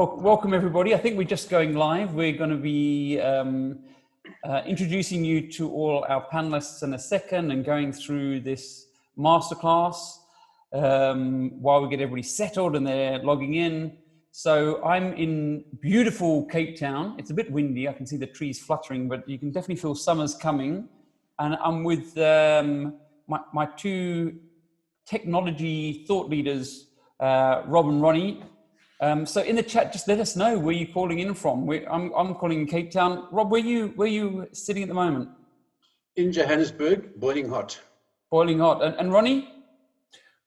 Welcome everybody. I think we're just going live. We're going to be introducing you to all our panelists in a second and going through this masterclass while we get everybody settled and they're logging in. So I'm in beautiful Cape Town. It's a bit windy. I can see the trees fluttering, but you can definitely feel summer's coming. And I'm with my two technology thought leaders, Rob and Ronnie. So in the chat, just let us know where you're calling in from. I'm calling in Cape Town. Rob, where you sitting at the moment? In Johannesburg, boiling hot. Boiling hot. And Ronnie?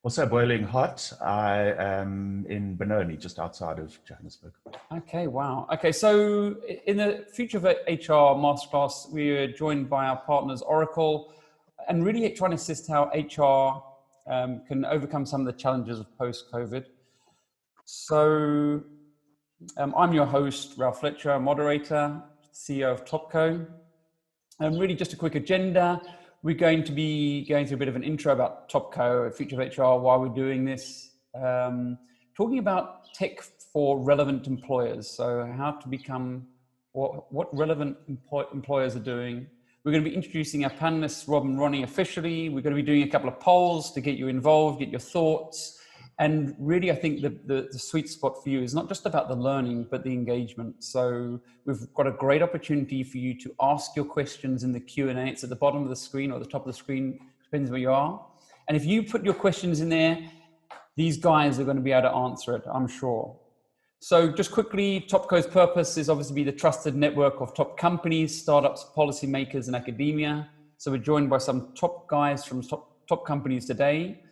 Also boiling hot. I am in Benoni, just outside of Johannesburg. Okay, wow. Okay, so in the Future of HR Masterclass, we're joined by our partners, Oracle, and really trying to assist how HR can overcome some of the challenges of post-COVID. So I'm your host, Ralph Fletcher, moderator, CEO of Topco. And really just a quick agenda. We're going to be going through a bit of an intro about Topco, Future of HR, why we're doing this. Talking about tech for relevant employers. So how to become, what relevant employers are doing. We're going to be introducing our panelists, Rob and Ronnie, officially. We're going to be doing a couple of polls to get you involved, get your thoughts. And really, I think the sweet spot for you is not just about the learning, but the engagement. So we've got a great opportunity for you to ask your questions in the Q&A. It's at the bottom of the screen or the top of the screen, depends where you are. And if you put your questions in there, these guys are going to be able to answer it, I'm sure. So just quickly, Topco's purpose is obviously to be the trusted network of top companies, startups, policymakers, and academia. So we're joined by some top guys from top companies today.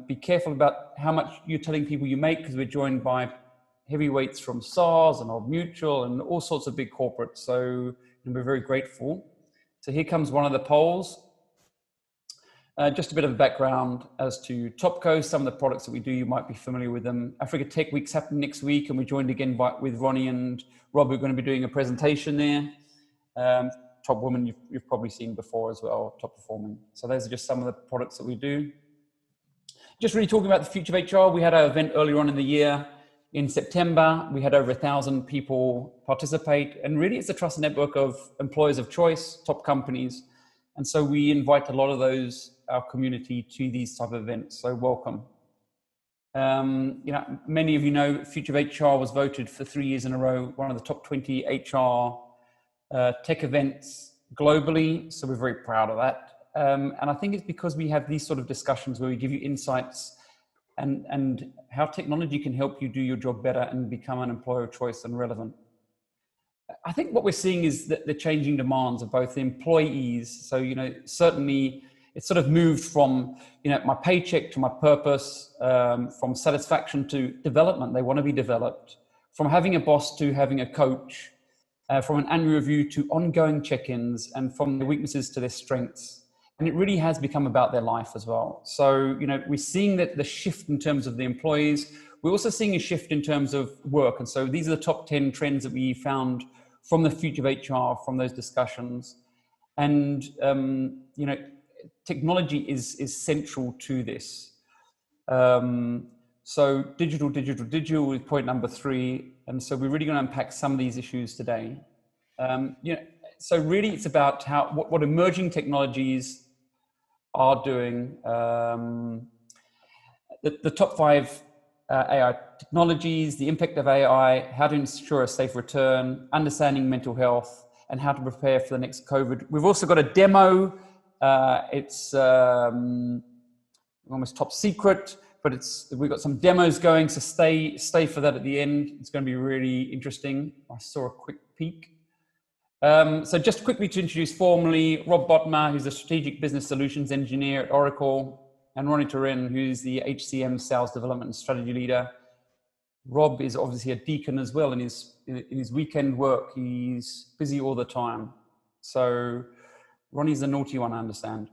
Be careful about how much you're telling people you make, because we're joined by heavyweights from SARS and Old Mutual and all sorts of big corporates. So we're very grateful. So here comes one of the polls. Just a bit of a background as to Topco, some of the products that we do, you might be familiar with them. Africa Tech Week's happening next week, and we're joined again with Ronnie and Rob, who are going to be doing a presentation there. Top Woman, you've probably seen before as well, top performing. So those are just some of the products that we do. Just really talking about the Future of HR, we had our event earlier on in the year. In September, we had over 1,000 people participate. And really, it's a trusted network of employers of choice, top companies. And so we invite a lot of those, our community, to these type of events. So welcome. Many of you know Future of HR was voted for 3 years in a row, one of the top 20 HR tech events globally. So we're very proud of that. And I think it's because we have these sort of discussions where we give you insights and how technology can help you do your job better and become an employer of choice and relevant. I think what we're seeing is that the changing demands of both the employees. So, certainly it's sort of moved from, my paycheck to my purpose, from satisfaction to development. They want to be developed. From having a boss to having a coach, from an annual review to ongoing check-ins, and from their weaknesses to their strengths. And it really has become about their life as well. So, we're seeing that the shift in terms of the employees. We're also seeing a shift in terms of work. And so these are the top 10 trends that we found from the Future of HR, from those discussions. And, technology is central to this. So digital is point number 3. And so we're really going to unpack some of these issues today. So really it's about what emerging technologies are doing. The top 5 AI technologies, the impact of AI, how to ensure a safe return, understanding mental health, and how to prepare for the next COVID. We've also got a demo. It's almost top secret, but we've got some demos going, so stay for that at the end. It's going to be really interesting. I saw a quick peek. So just quickly to introduce formally, Rob Botma, who's a strategic business solutions engineer at Oracle, and Ronnie Turin, who's the HCM sales development and strategy leader. Rob is obviously a deacon as well in his weekend work. He's busy all the time. So Ronnie's the naughty one, I understand.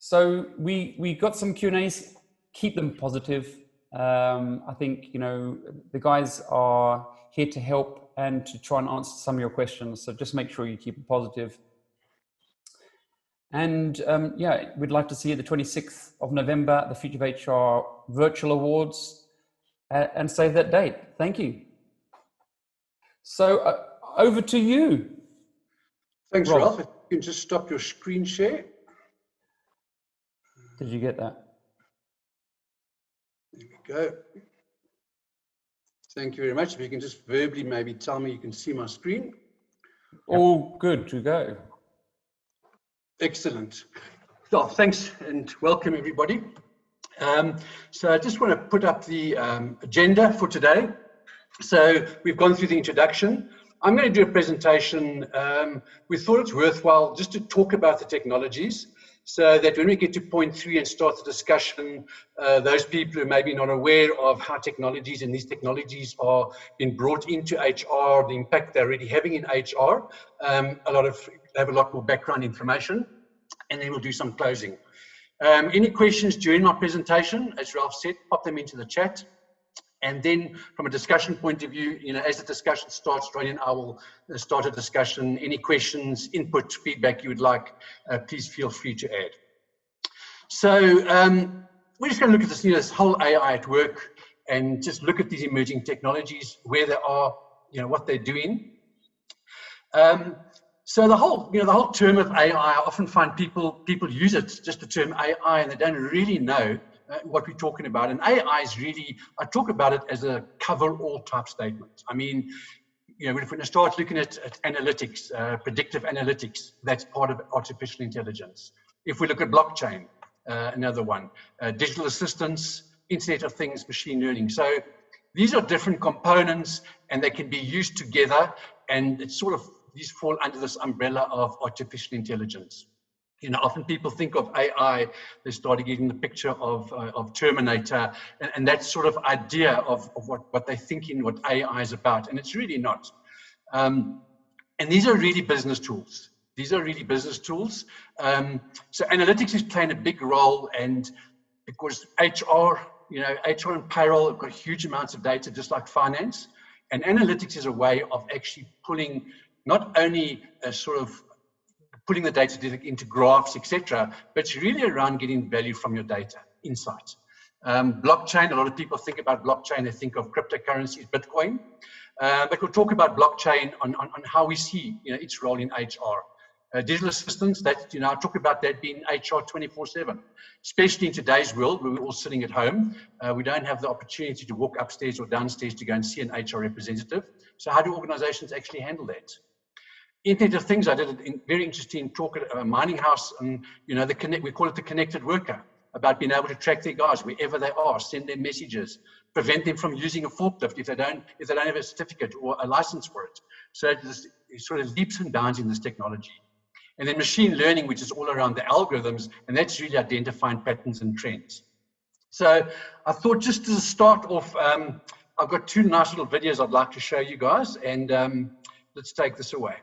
So we got some Q&As. Keep them positive. I think, the guys are here to help and to try and answer some of your questions. So just make sure you keep it positive. And we'd like to see you the 26th of November, the Future of HR Virtual Awards. and save that date. Thank you. So over to you. Thanks, Rob. Ralph. If you can just stop your screen share. Did you get that? There we go. Thank you very much. If you can just verbally maybe tell me you can see my screen. All good to go. Excellent. So thanks and welcome everybody. So I just want to put up the agenda for today. So we've gone through the introduction. I'm going to do a presentation. We thought it's worthwhile just to talk about the technologies so that when we get to point 3 and start the discussion, those people who may be not aware of how technologies and these technologies are being brought into HR, the impact they're already having in HR, have a lot more background information, and then we'll do some closing. Any questions during my presentation, as Ralph said, pop them into the chat. And then from a discussion point of view, as the discussion starts, Ronnie and I will start a discussion. Any questions, input, feedback you would like, please feel free to add. So we're just going to look at this, this whole AI at work and just look at these emerging technologies, where they are, what they're doing. So the whole term of AI, I often find people use it, just the term AI, and they don't really know what we're talking about. And AI is really, I talk about it as a cover-all type statement. I mean, if we're going to start looking at analytics, predictive analytics, that's part of artificial intelligence. If we look at blockchain, another one, digital assistants, Internet of Things, machine learning. So these are different components and they can be used together, and it's sort of, these fall under this umbrella of artificial intelligence. Often people think of AI, they started getting the picture of Terminator, and that sort of idea of what they're thinking, what AI is about, and it's really not. And these are really business tools. These are really business tools. So analytics is playing a big role, and because HR and payroll have got huge amounts of data, just like finance, and analytics is a way of actually pulling not only a sort of putting the data into graphs, etc., but it's really around getting value from your data, insight. Blockchain, a lot of people think about blockchain, they think of cryptocurrencies, Bitcoin, but we'll talk about blockchain on how we see its role in HR. Digital assistants, I talk about that being HR 24/7, especially in today's world where we're all sitting at home. We don't have the opportunity to walk upstairs or downstairs to go and see an HR representative. So how do organizations actually handle that? Internet of Things, I did a very interesting talk at a mining house, and we call it the connected worker, about being able to track their guys wherever they are, send them messages, prevent them from using a forklift if they don't have a certificate or a license for it. So it sort of leaps and bounds in this technology. And then machine learning, which is all around the algorithms, and that's really identifying patterns and trends. So I thought, just to start off, I've got 2 nice little videos I'd like to show you guys, and let's take this away.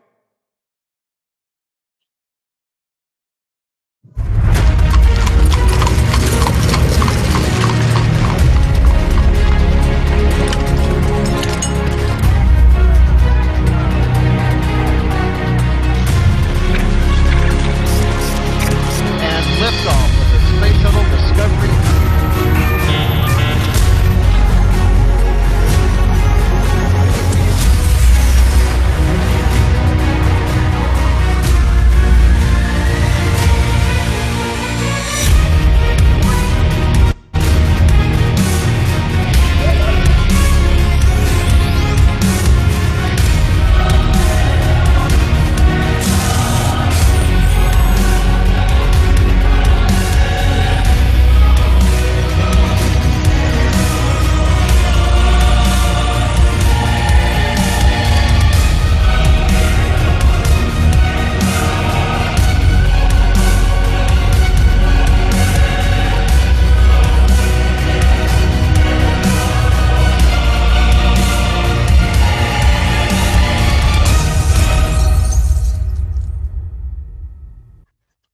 Liftoff of the Space Shuttle Discovery.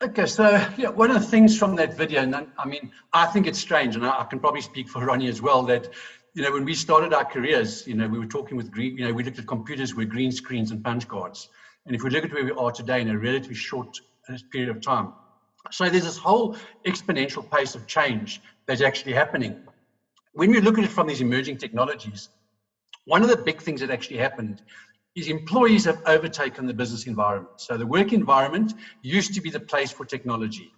Okay, so one of the things from that video, and I mean, I think it's strange, and I can probably speak for Ronnie as well, that when we started our careers, we were talking with green, we looked at computers with green screens and punch cards, and if we look at where we are today in a relatively short period of time, so there's this whole exponential pace of change that's actually happening. when we look at it from these emerging technologies, one of the big things that actually happened is employees have overtaken the business environment. So the work environment used to be the place for technology.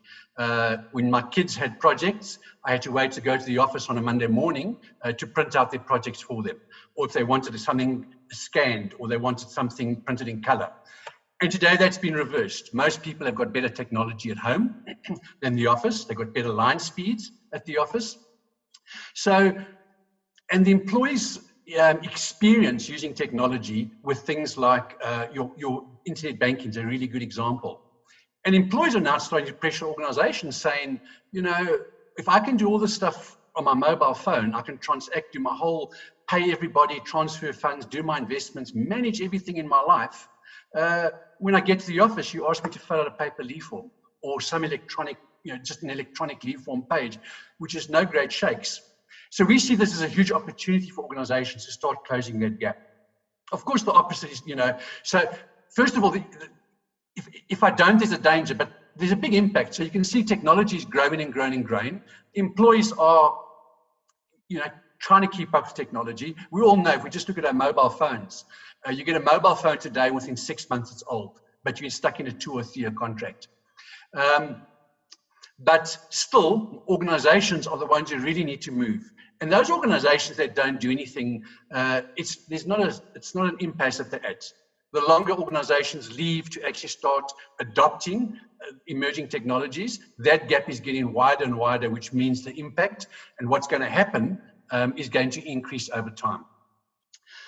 When my kids had projects, I had to wait to go to the office on a Monday morning to print out their projects for them. Or if they wanted something scanned or they wanted something printed in color. And today that's been reversed. Most people have got better technology at home than the office. They've got better line speeds at the office. So, and the employees experience using technology with things like your internet banking is a really good example. And employees are now starting to pressure organizations saying, you know, if I can do all this stuff on my mobile phone, I can transact, do my whole, pay everybody, transfer funds, do my investments, manage everything in my life. When I get to the office, you ask me to fill out a paper leave form or some electronic, you know, just an electronic leave form page, which is no great shakes. So we see this as a huge opportunity for organizations to start closing that gap. Of course, the opposite is, you know, so first of all, if I don't, there's a danger, but there's a big impact. So you can see technology is growing and growing and growing. Employees are, you know, trying to keep up with technology. We all know, if we just look at our mobile phones, you get a mobile phone today, within 6 months it's old, but you're stuck in a 2 or 3 year contract. But still, organizations are the ones who really need to move. And those organizations that don't do anything, it's not an impasse at the edge. The longer organizations leave to actually start adopting emerging technologies, that gap is getting wider and wider, which means the impact and what's going to happen is going to increase over time.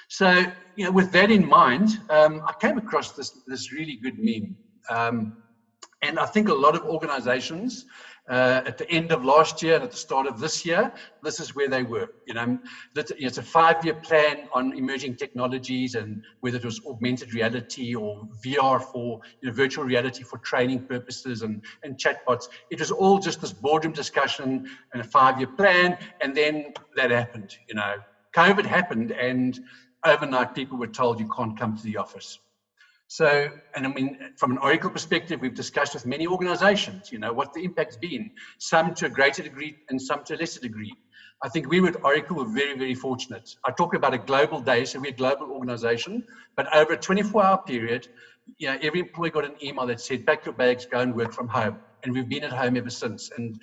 So, you know, with that in mind, I came across this really good meme. And I think a lot of organizations at the end of last year and at the start of this year, this is where they were. You know, it's a 5-year plan on emerging technologies, and whether it was augmented reality or VR for, you know, virtual reality for training purposes and chatbots. It was all just this boardroom discussion and a 5-year plan. And then that happened, you know, COVID happened, and overnight people were told you can't come to the office. So, and I mean, from an Oracle perspective, we've discussed with many organizations, you know, what the impact's been, some to a greater degree and some to a lesser degree. I think we at Oracle were very, very fortunate. I talk about a global day, so we're a global organization, but over a 24-hour period, you know, every employee got an email that said, pack your bags, go and work from home. And we've been at home ever since. And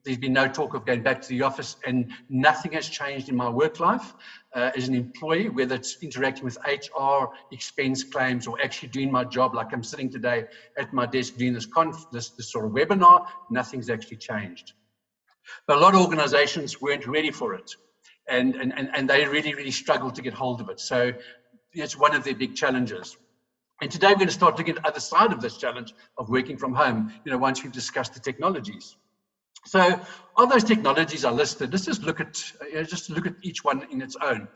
there's been no talk of going back to the office, and nothing has changed in my work life as an employee, whether it's interacting with HR, expense claims, or actually doing my job like I'm sitting today at my desk doing this sort of webinar. Nothing's actually changed. But a lot of organizations weren't ready for it, and they really, really struggled to get hold of it. So it's one of their big challenges. And today we're going to start looking at the other side of this challenge of working from home, you know, once we've discussed the technologies. So all those technologies are listed. Let's just look at each one in its own.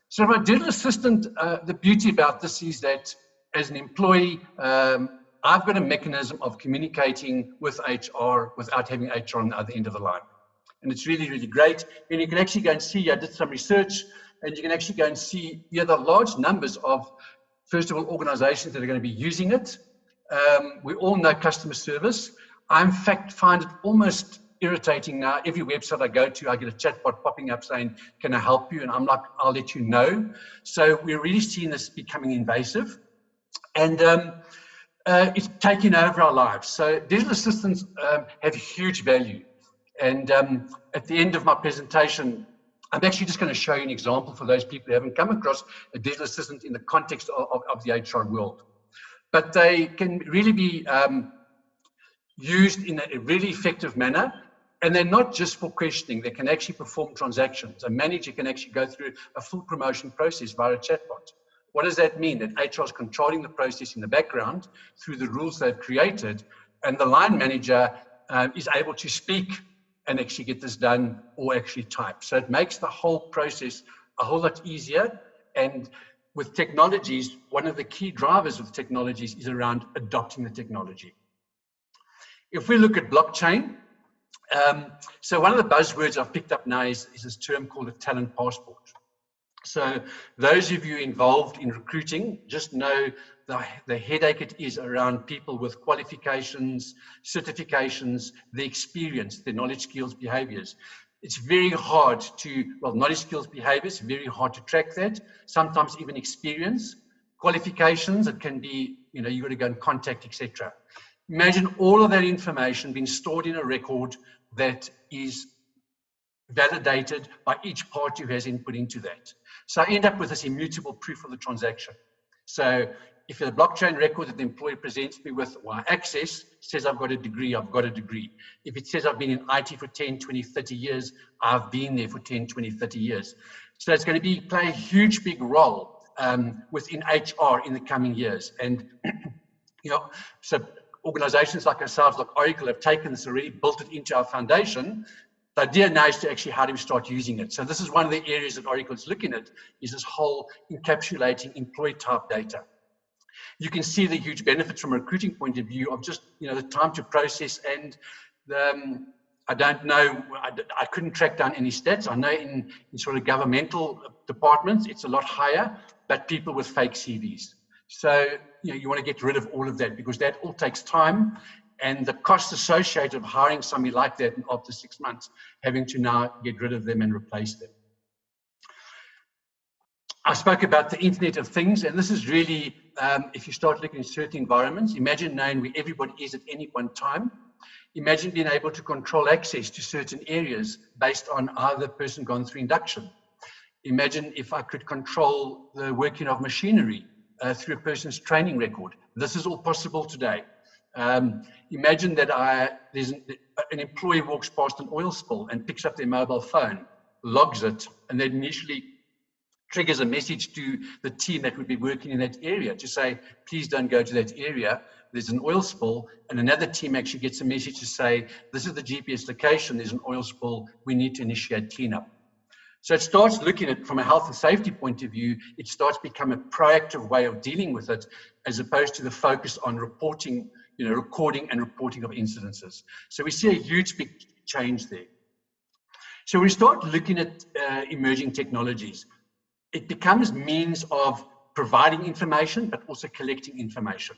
So my digital assistant, the beauty about this is that as an employee, I've got a mechanism of communicating with HR without having HR on the other end of the line. And it's really, really great. And you can actually go and see, I did some research, and you can actually go and see, you know, the large numbers of, first of all, organizations that are going to be using it. We all know customer service. I, in fact, find it almost irritating now. Every website I go to, I get a chatbot popping up saying, can I help you? And I'm like, I'll let you know. So we're really seeing this becoming invasive. And it's taking over our lives. So digital assistants have huge value. And at the end of my presentation, I'm actually just going to show you an example for those people who haven't come across a digital assistant in the context of the HR world. But they can really be used in a really effective manner. And they're not just for questioning. They can actually perform transactions. A manager can actually go through a full promotion process via a chatbot. What does that mean? That HR is controlling the process in the background through the rules they've created, and the line manager is able to speak and actually get this done or actually type. So it makes the whole process a whole lot easier. And with technologies, one of the key drivers of technologies is around adopting the technology. If we look at blockchain, so one of the buzzwords I've picked up now is this term called a talent passport. So those of you involved in recruiting just know the headache it is around people with qualifications, certifications, the experience, their knowledge, skills, behaviors. It's very hard to, well, knowledge, skills, behaviors, very hard to track that. Sometimes even experience, qualifications, it can be, you know, you've got to go and contact, etc. Imagine all of that information being stored in a record that is validated by each party who has input into that. So I end up with this immutable proof of the transaction. So if the blockchain record that the employee presents me with, or access, says I've got a degree, I've got a degree. If it says I've been in IT for 10, 20, 30 years, I've been there for 10, 20, 30 years. So it's going to play a huge, big role within HR in the coming years. And, you know, so organizations like ourselves, like Oracle, have taken this already, built it into our foundation. The idea now is to actually, how do we start using it? So this is one of the areas that Oracle is looking at, is this whole encapsulating employee type data. You can see the huge benefits from a recruiting point of view of just, you know, the time to process, and I don't know, I couldn't track down any stats. I know in sort of governmental departments, it's a lot higher, but people with fake CVs. So, you know, you want to get rid of all of that, because that all takes time, and the cost associated with hiring somebody like that after 6 months, having to now get rid of them and replace them. I spoke about the Internet of Things, and this is really, if you start looking at certain environments, imagine knowing where everybody is at any one time. Imagine being able to control access to certain areas based on how the person gone through induction. Imagine if I could control the working of machinery through a person's training record. This is all possible today. Imagine that there's an employee walks past an oil spill and picks up their mobile phone, logs it, and then initially triggers a message to the team that would be working in that area to say, please don't go to that area, there's an oil spill. And another team actually gets a message to say, this is the GPS location, there's an oil spill, we need to initiate cleanup. So it starts looking at, from a health and safety point of view, it starts becoming a proactive way of dealing with it, as opposed to the focus on reporting, you know, recording and reporting of incidences. So we see a huge big change there. So we start looking at emerging technologies. It becomes means of providing information, but also collecting information.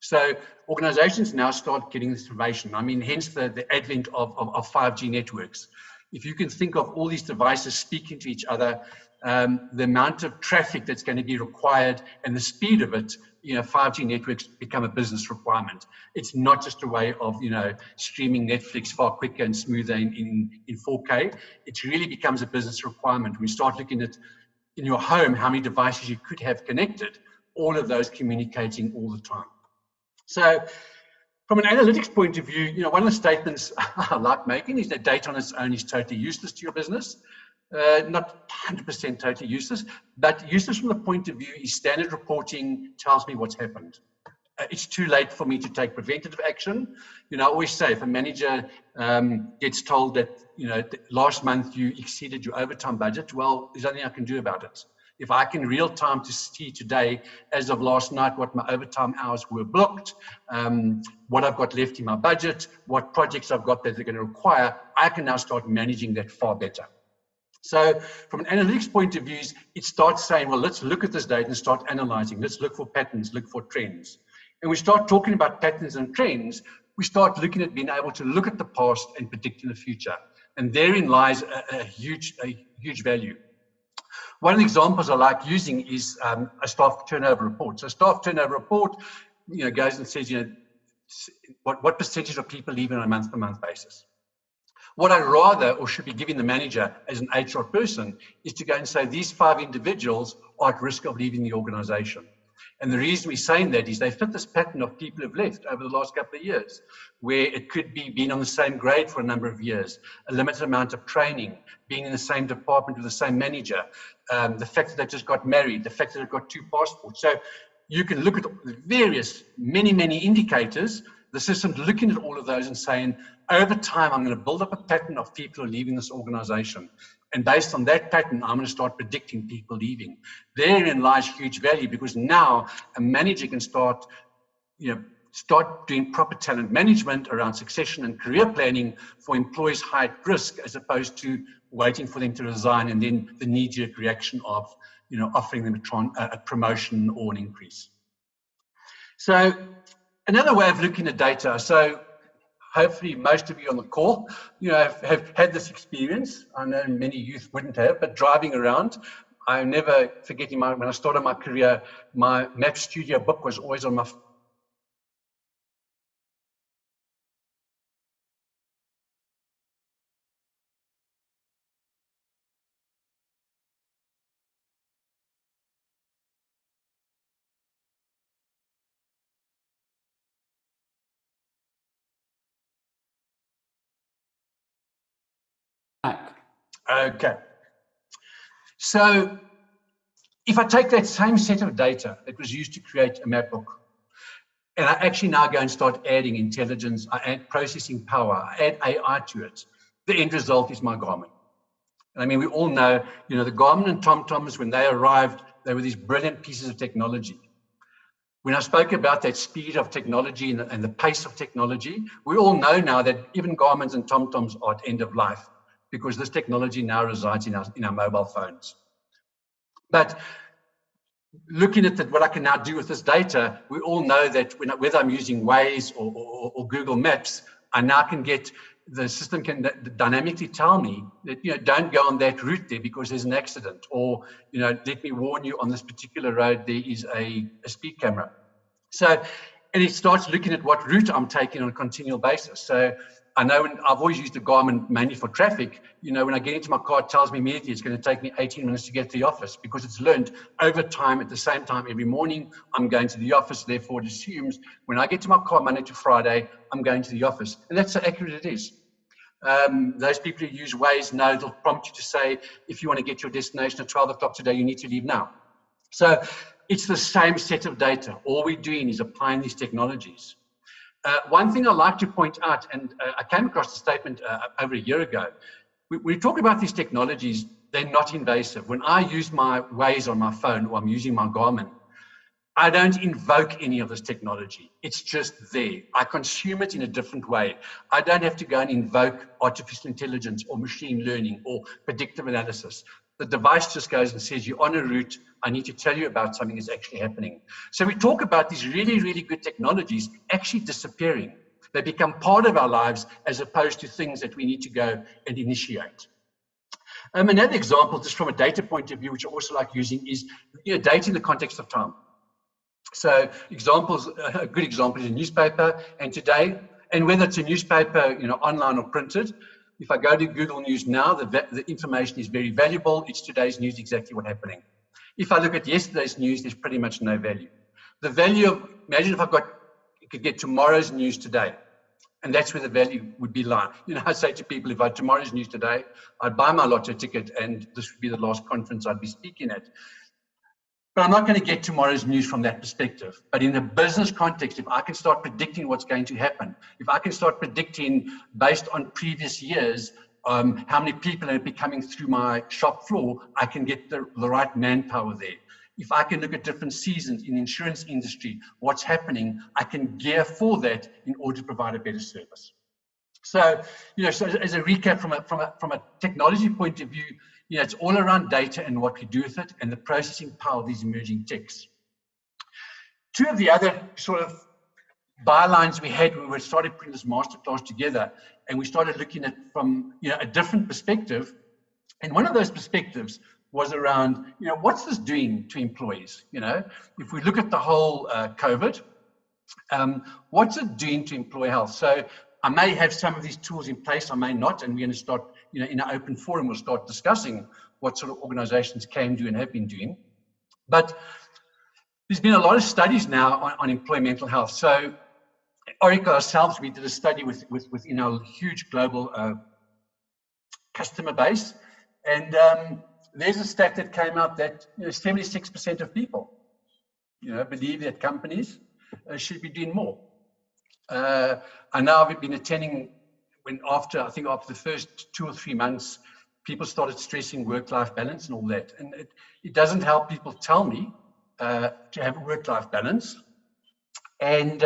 So organizations now start getting this information. I mean, hence the advent of 5G networks. If you can think of all these devices speaking to each other, the amount of traffic that's going to be required and the speed of it, you know, 5G networks become a business requirement. It's not just a way of, you know, streaming Netflix far quicker and smoother in 4K. It really becomes a business requirement. We start looking at, in your home, how many devices you could have connected, all of those communicating all the time. So from an analytics point of view, you know, one of the statements I like making is that data on its own is totally useless to your business. Not 100% totally useless, but useless from the point of view is standard reporting tells me what's happened. It's too late for me to take preventative action. You know, I always say if a manager gets told that, you know, last month you exceeded your overtime budget, well, there's nothing I can do about it. If I can real time to see today, as of last night, what my overtime hours were booked, what I've got left in my budget, what projects I've got that they're going to require, I can now start managing that far better. So from an analytics point of view, it starts saying, well, let's look at this data and start analyzing. Let's look for patterns, look for trends. And we start talking about patterns and trends, we start looking at being able to look at the past and predict in the future. And therein lies a huge value. One of the examples I like using is a staff turnover report. So a staff turnover report, you know, goes and says, you know, what percentage of people leave on a month-to-month basis. What I'd rather, or should be giving the manager as an HR person, is to go and say these 5 individuals are at risk of leaving the organization. And the reason we're saying that is they fit this pattern of people who've left over the last couple of years, where it could be being on the same grade for a number of years, a limited amount of training, being in the same department with the same manager, the fact that they just got married, the fact that they've got 2 passports. So you can look at the various, many indicators. The system's looking at all of those and saying, over time, I'm going to build up a pattern of people who are leaving this organization. And based on that pattern, I'm going to start predicting people leaving. Therein lies huge value, because now a manager can start, you know, start doing proper talent management around succession and career planning for employees high at risk, as opposed to waiting for them to resign and then the knee-jerk reaction of, you know, offering them a promotion or an increase. So another way of looking at data. So hopefully most of you on the call, have had this experience. I know many youth wouldn't have, but driving around, I never forgetting when I started my career, my Map Studio book was always on my Okay. So if I take that same set of data that was used to create a map book, and I actually now go and start adding intelligence, I add processing power, I add AI to it, the end result is my Garmin. And I mean, we all know, the Garmin and TomToms, when they arrived, they were these brilliant pieces of technology. When I spoke about that speed of technology and the pace of technology, we all know now that even Garmins and TomToms are at end of life, because this technology now resides in our mobile phones. But looking at what I can now do with this data, we all know that whether I'm using Waze or Google Maps, I now can the system can dynamically tell me that, don't go on that route there because there's an accident, or, let me warn you, on this particular road, there is a speed camera. So, and it starts looking at what route I'm taking on a continual basis. So I know I've always used the Garmin mainly for traffic. When I get into my car, it tells me immediately it's going to take me 18 minutes to get to the office, because it's learned over time at the same time every morning I'm going to the office. Therefore, it assumes when I get to my car Monday to Friday, I'm going to the office. And that's how accurate it is. Those people who use Waze know they'll prompt you to say, if you want to get your destination at 12 o'clock today, you need to leave now. So it's the same set of data. All we're doing is applying these technologies. One thing I like to point out, and I came across the statement over a year ago, we talk about these technologies, they're not invasive. When I use my Waze on my phone, or I'm using my Garmin, I don't invoke any of this technology. It's just there. I consume it in a different way. I don't have to go and invoke artificial intelligence or machine learning or predictive analysis. The device just goes and says, you're on a route, I need to tell you about something that's actually happening. So we talk about these really, really good technologies actually disappearing. They become part of our lives as opposed to things that we need to go and initiate. Another example, just from a data point of view, which I also like using, is data in the context of time. So examples, a good example is a newspaper, and today, and whether it's a newspaper, online or printed, if I go to Google News now, the information is very valuable. It's today's news, exactly what's happening. If I look at yesterday's news, there's pretty much no value. The value of, imagine if you could get tomorrow's news today, and that's where the value would be lying. I say to people, if I had tomorrow's news today, I'd buy my lotto ticket and this would be the last conference I'd be speaking at. But I'm not going to get tomorrow's news from that perspective. But in a business context, if I can start predicting what's going to happen, if I can start predicting based on previous years, how many people are coming through my shop floor, I can get the right manpower there. If I can look at different seasons in the insurance industry, what's happening, I can gear for that in order to provide a better service. So, so as a recap from a technology point of view, it's all around data and what we do with it and the processing power of these emerging techs. Two of the other sort of bylines we had when we started putting this masterclass together, and we started looking at from a different perspective. And one of those perspectives was around, what's this doing to employees? If we look at the whole COVID, what's it doing to employee health? So I may have some of these tools in place, I may not, and we're going to start, in an open forum, we'll start discussing what sort of organizations can do and have been doing. But there's been a lot of studies now on employee mental health. So Oracle ourselves, we did a study within our huge global customer base, and there's a stat that came out that 76% of people, believe that companies should be doing more. I know I've been attending after the first 2 or 3 months, people started stressing work-life balance and all that. And it doesn't help people tell me to have a work-life balance. And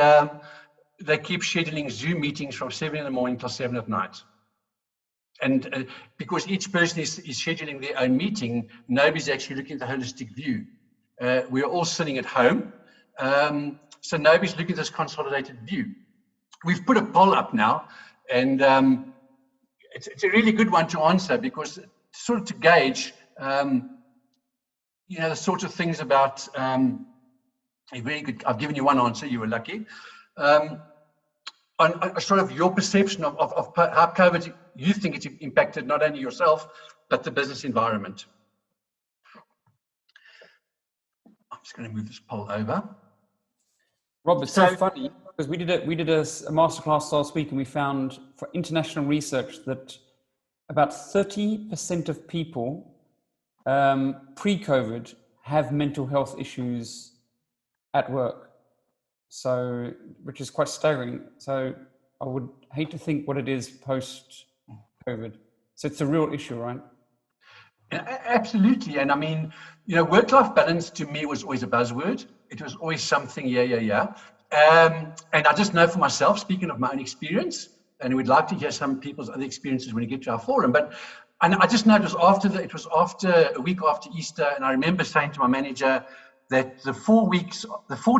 they keep scheduling Zoom meetings from 7 in the morning till 7 at night. And because each person is scheduling their own meeting, nobody's actually looking at the holistic view. We're all sitting at home, so nobody's looking at this consolidated view. we've put a poll up now, and it's a really good one to answer, because sort of to gauge, the sort of things about, very good. I've given you one answer, you were lucky. On sort of your perception of how COVID, you think it's impacted not only yourself, but the business environment. I'm just going to move this poll over. Rob, it's so funny, because we did a masterclass last week, and we found for international research that about 30% of people pre-COVID have mental health issues at work. So, which is quite staggering. So I would hate to think what it is post-COVID. So it's a real issue, right? Absolutely. And I mean, work-life balance to me was always a buzzword. It was always something, yeah. And I just know for myself, speaking of my own experience, and we'd like to hear some people's other experiences when we get to our forum, and I just know it was after a week after Easter, and I remember saying to my manager that the 4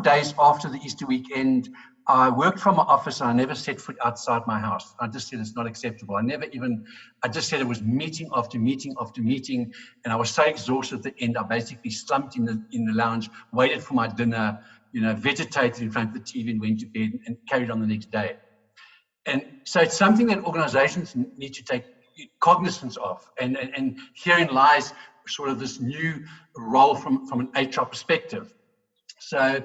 days after the Easter weekend, I worked from my office and I never set foot outside my house. I just said it's not acceptable. I just said it was meeting after meeting after meeting, and I was so exhausted at the end, I basically slumped in the lounge, waited for my dinner, vegetated in front of the TV and went to bed and carried on the next day. And so it's something that organizations need to take cognizance of, and herein lies sort of this new role from an HR perspective. So,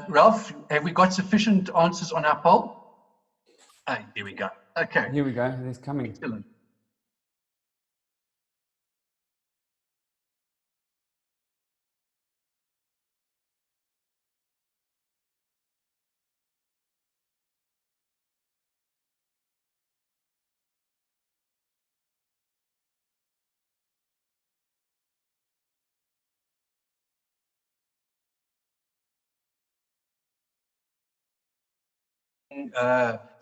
Ralph, have we got sufficient answers on our poll? Here we go. Okay. Here we go. It's coming. Excellent.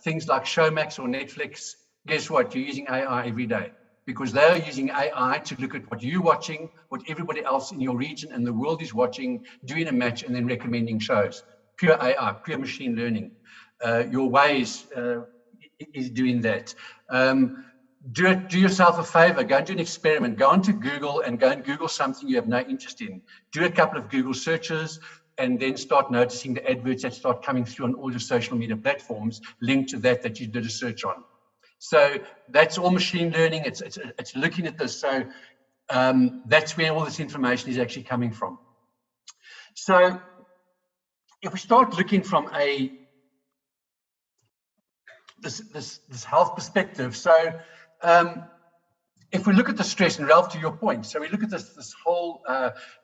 Things like Showmax or Netflix, guess what? You're using AI every day, because they're using AI to look at what you're watching, what everybody else in your region and the world is watching, doing a match, and then recommending shows. Pure AI, pure machine learning. Your Waze is doing that. Do yourself a favor, go and do an experiment. Go onto Google and go and Google something you have no interest in. Do a couple of Google searches, and then start noticing the adverts that start coming through on all your social media platforms linked to that you did a search on. So that's all machine learning. It's looking at this. So that's where all this information is actually coming from. So if we start looking from this health perspective, so if we look at the stress, and Ralph, to your point, so we look at this whole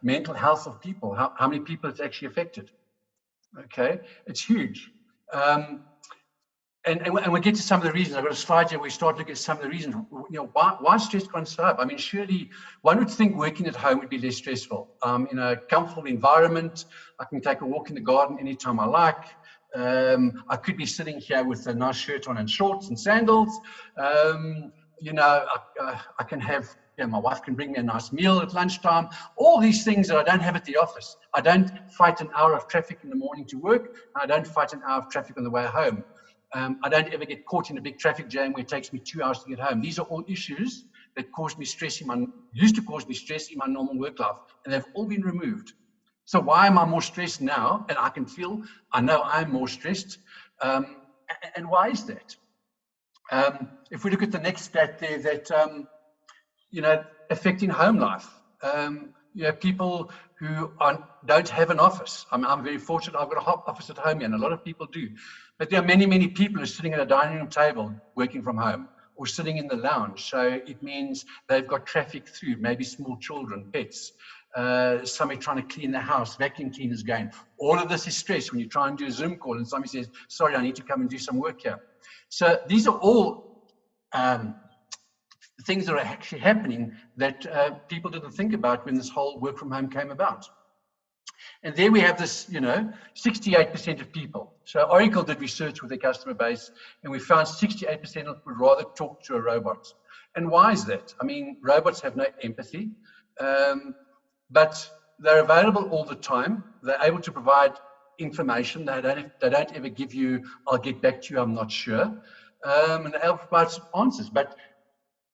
mental health of people, how many people it's actually affected. Okay, it's huge. And we get to some of the reasons. I've got a slide here where we start looking at some of the reasons. Why stress gone so up? I mean, surely one would think working at home would be less stressful. In a comfortable environment, I can take a walk in the garden anytime I like. I could be sitting here with a nice shirt on and shorts and sandals. I can have, my wife can bring me a nice meal at lunchtime. All these things that I don't have at the office. I don't fight an hour of traffic in the morning to work. I don't fight an hour of traffic on the way home. I don't ever get caught in a big traffic jam where it takes me 2 hours to get home. These are all issues that used to cause me stress in my normal work life, and they've all been removed. So why am I more stressed now? And I know I'm more stressed. And why is that? If we look at the next stat there, that affecting home life. People who don't have an office. I'm very fortunate. I've got a office at home here, and a lot of people do. But there are many, many people who are sitting at a dining room table working from home, or sitting in the lounge. So it means they've got traffic through, maybe small children, pets, somebody trying to clean the house, vacuum cleaners going. All of this is stress when you try and do a Zoom call and somebody says, sorry, I need to come and do some work here. So these are all things that are actually happening that people didn't think about when this whole work from home came about. And there we have this, 68% of people. So Oracle did research with their customer base, and we found 68% would rather talk to a robot. And why is that? I mean, robots have no empathy, but they're available all the time. They're able to provide information. They don't ever give you, I'll get back to you, I'm not sure. And they'll provide some answers. But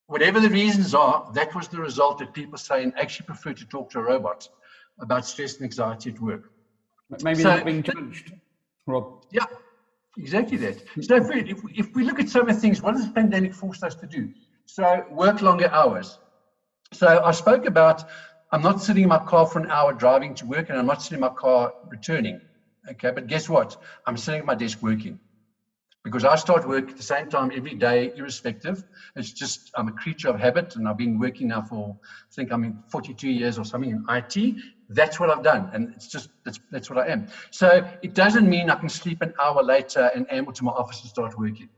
whatever the reasons are, that was the result that people say and actually prefer to talk to a robot about stress and anxiety at work. Maybe they're not being judged, Rob. Yeah, exactly that. So if we look at some of the things, what has the pandemic forced us to do? So work longer hours. So I spoke about, I'm not sitting in my car for an hour driving to work, and I'm not sitting in my car returning. Okay, but guess what? I'm sitting at my desk working. Because I start work at the same time every day, irrespective. It's just, I'm a creature of habit, and I've been working now for, I think I'm in 42 years or something in IT. That's what I've done, and it's just, that's what I am. So it doesn't mean I can sleep an hour later and amble to my office and start working.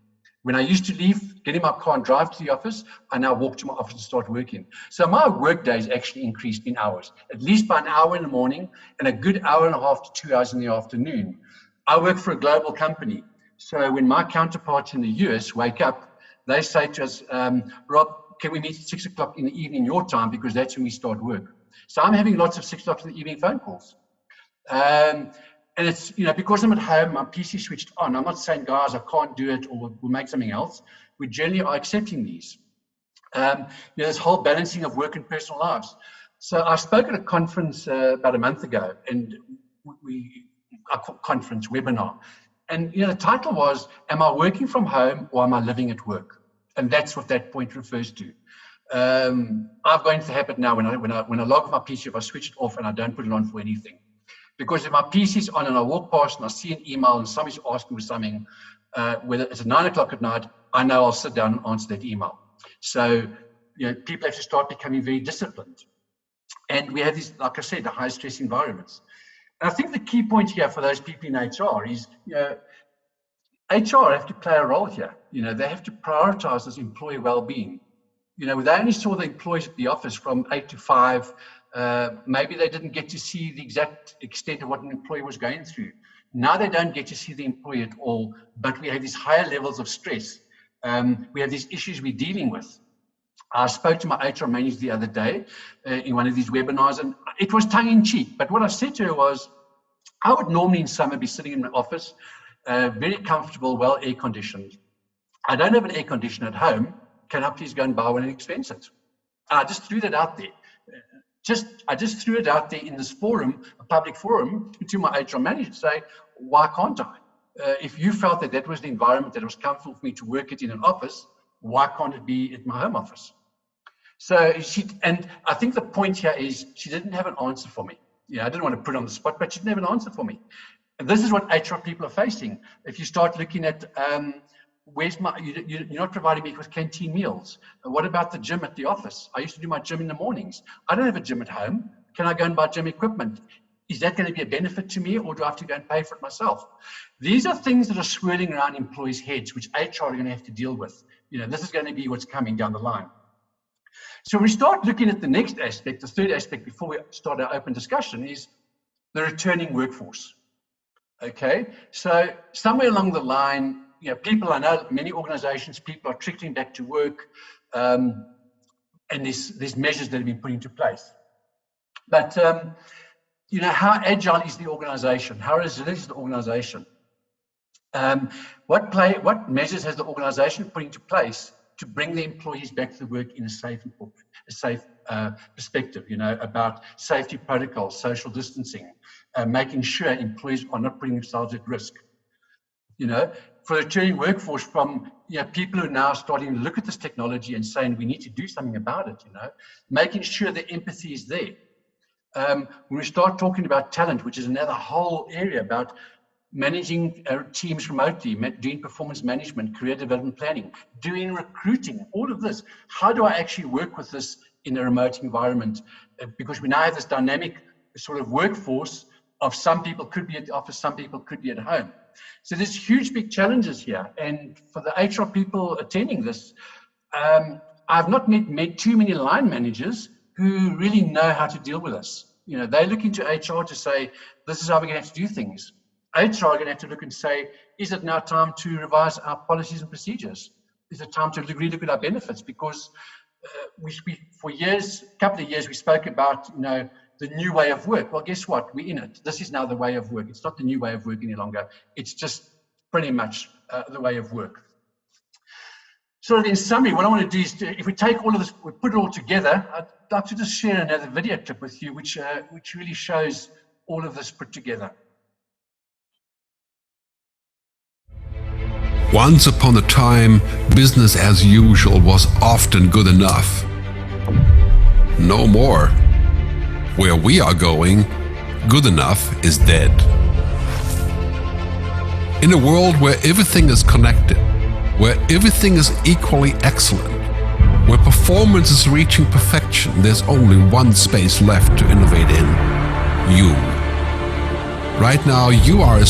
When I used to leave, get in my car and drive to the office, I now walk to my office and start working. So my work days actually increased in hours, at least by an hour in the morning and a good hour and a half to 2 hours in the afternoon. I work for a global company. So when my counterparts in the US wake up, they say to us, Rob, can we meet at 6 o'clock in the evening your time, because that's when we start work. So I'm having lots of 6 o'clock in the evening phone calls. And it's, you know, because I'm at home, my PC switched on. I'm not saying, guys, I can't do it, or we'll make something else. We generally are accepting these. You know, this whole balancing of work and personal lives. So I spoke at a conference about a month ago, and a conference webinar. And, you know, the title was, am I working from home or am I living at work? And that's what that point refers to. I've got into the habit now when I log my PC, if I switch it off and I don't put it on for anything. Because if my PC is on and I walk past and I see an email and somebody's asking for something, whether it's at 9 o'clock at night, I know I'll sit down and answer that email. So, you know, people have to start becoming very disciplined. And we have these, like I said, the high stress environments. And I think the key point here for those people in HR is, you know, HR have to play a role here. You know, they have to prioritize this employee well-being. You know, they only saw the employees at the office from 8 to 5. Maybe they didn't get to see the exact extent of what an employee was going through. Now they don't get to see the employee at all, but we have these higher levels of stress. We have these issues we're dealing with. I spoke to my HR manager the other day in one of these webinars, and it was tongue-in-cheek. But what I said to her was, I would normally in summer be sitting in my office, very comfortable, well air-conditioned. I don't have an air conditioner at home. Can I please go and buy one and expense it? And I just threw that out there. I just threw it out there in this forum, a public forum, to my HR manager to say, why can't I? If you felt that that was the environment that was comfortable for me to work it in an office, why can't it be at my home office? So and I think the point here is she didn't have an answer for me. Yeah, I didn't want to put her on the spot, but she didn't have an answer for me. And this is what HR people are facing. If you start looking at, you're not providing me with canteen meals. What about the gym at the office? I used to do my gym in the mornings. I don't have a gym at home. Can I go and buy gym equipment? Is that going to be a benefit to me, or do I have to go and pay for it myself? These are things that are swirling around employees' heads, which HR are going to have to deal with. You know, this is going to be what's coming down the line. So we start looking at the next aspect, the third aspect before we start our open discussion, is the returning workforce. Okay, so somewhere along the line, you know, people, I know many organizations, people are trickling back to work, and there's measures that have been put into place. But, you know, how agile is the organization? How resilient is the organization? What measures has the organization put into place to bring the employees back to work in a safe perspective, you know, about safety protocols, social distancing, making sure employees are not putting themselves at risk. You know, for the returning workforce, from, you know, people who are now starting to look at this technology and saying we need to do something about it, you know, making sure the empathy is there. When we start talking about talent, which is another whole area about managing teams remotely, doing performance management, career development planning, doing recruiting, all of this. How do I actually work with this in a remote environment? Because we now have this dynamic sort of workforce of some people could be at the office, some people could be at home. So there's huge, big challenges here. And for the HR people attending this, I've not met too many line managers who really know how to deal with this. You know, they look into HR to say, this is how we're going to have to do things. HR are going to have to look and say, is it now time to revise our policies and procedures? Is it time to relook at our benefits? Because we for years, a couple of years, we spoke about, you know, the new way of work. Well, guess what? We're in it. This is now the way of work. It's not the new way of work any longer. It's just pretty much the way of work. So in summary, what I want to do is, if we take all of this, we put it all together, I'd like to just share another video clip with you, which really shows all of this put together. Once upon a time, business as usual was often good enough. No more. Where we are going, good enough is dead. In a world where everything is connected, where everything is equally excellent, where performance is reaching perfection, there's only one space left to innovate in: you. Right now, you are a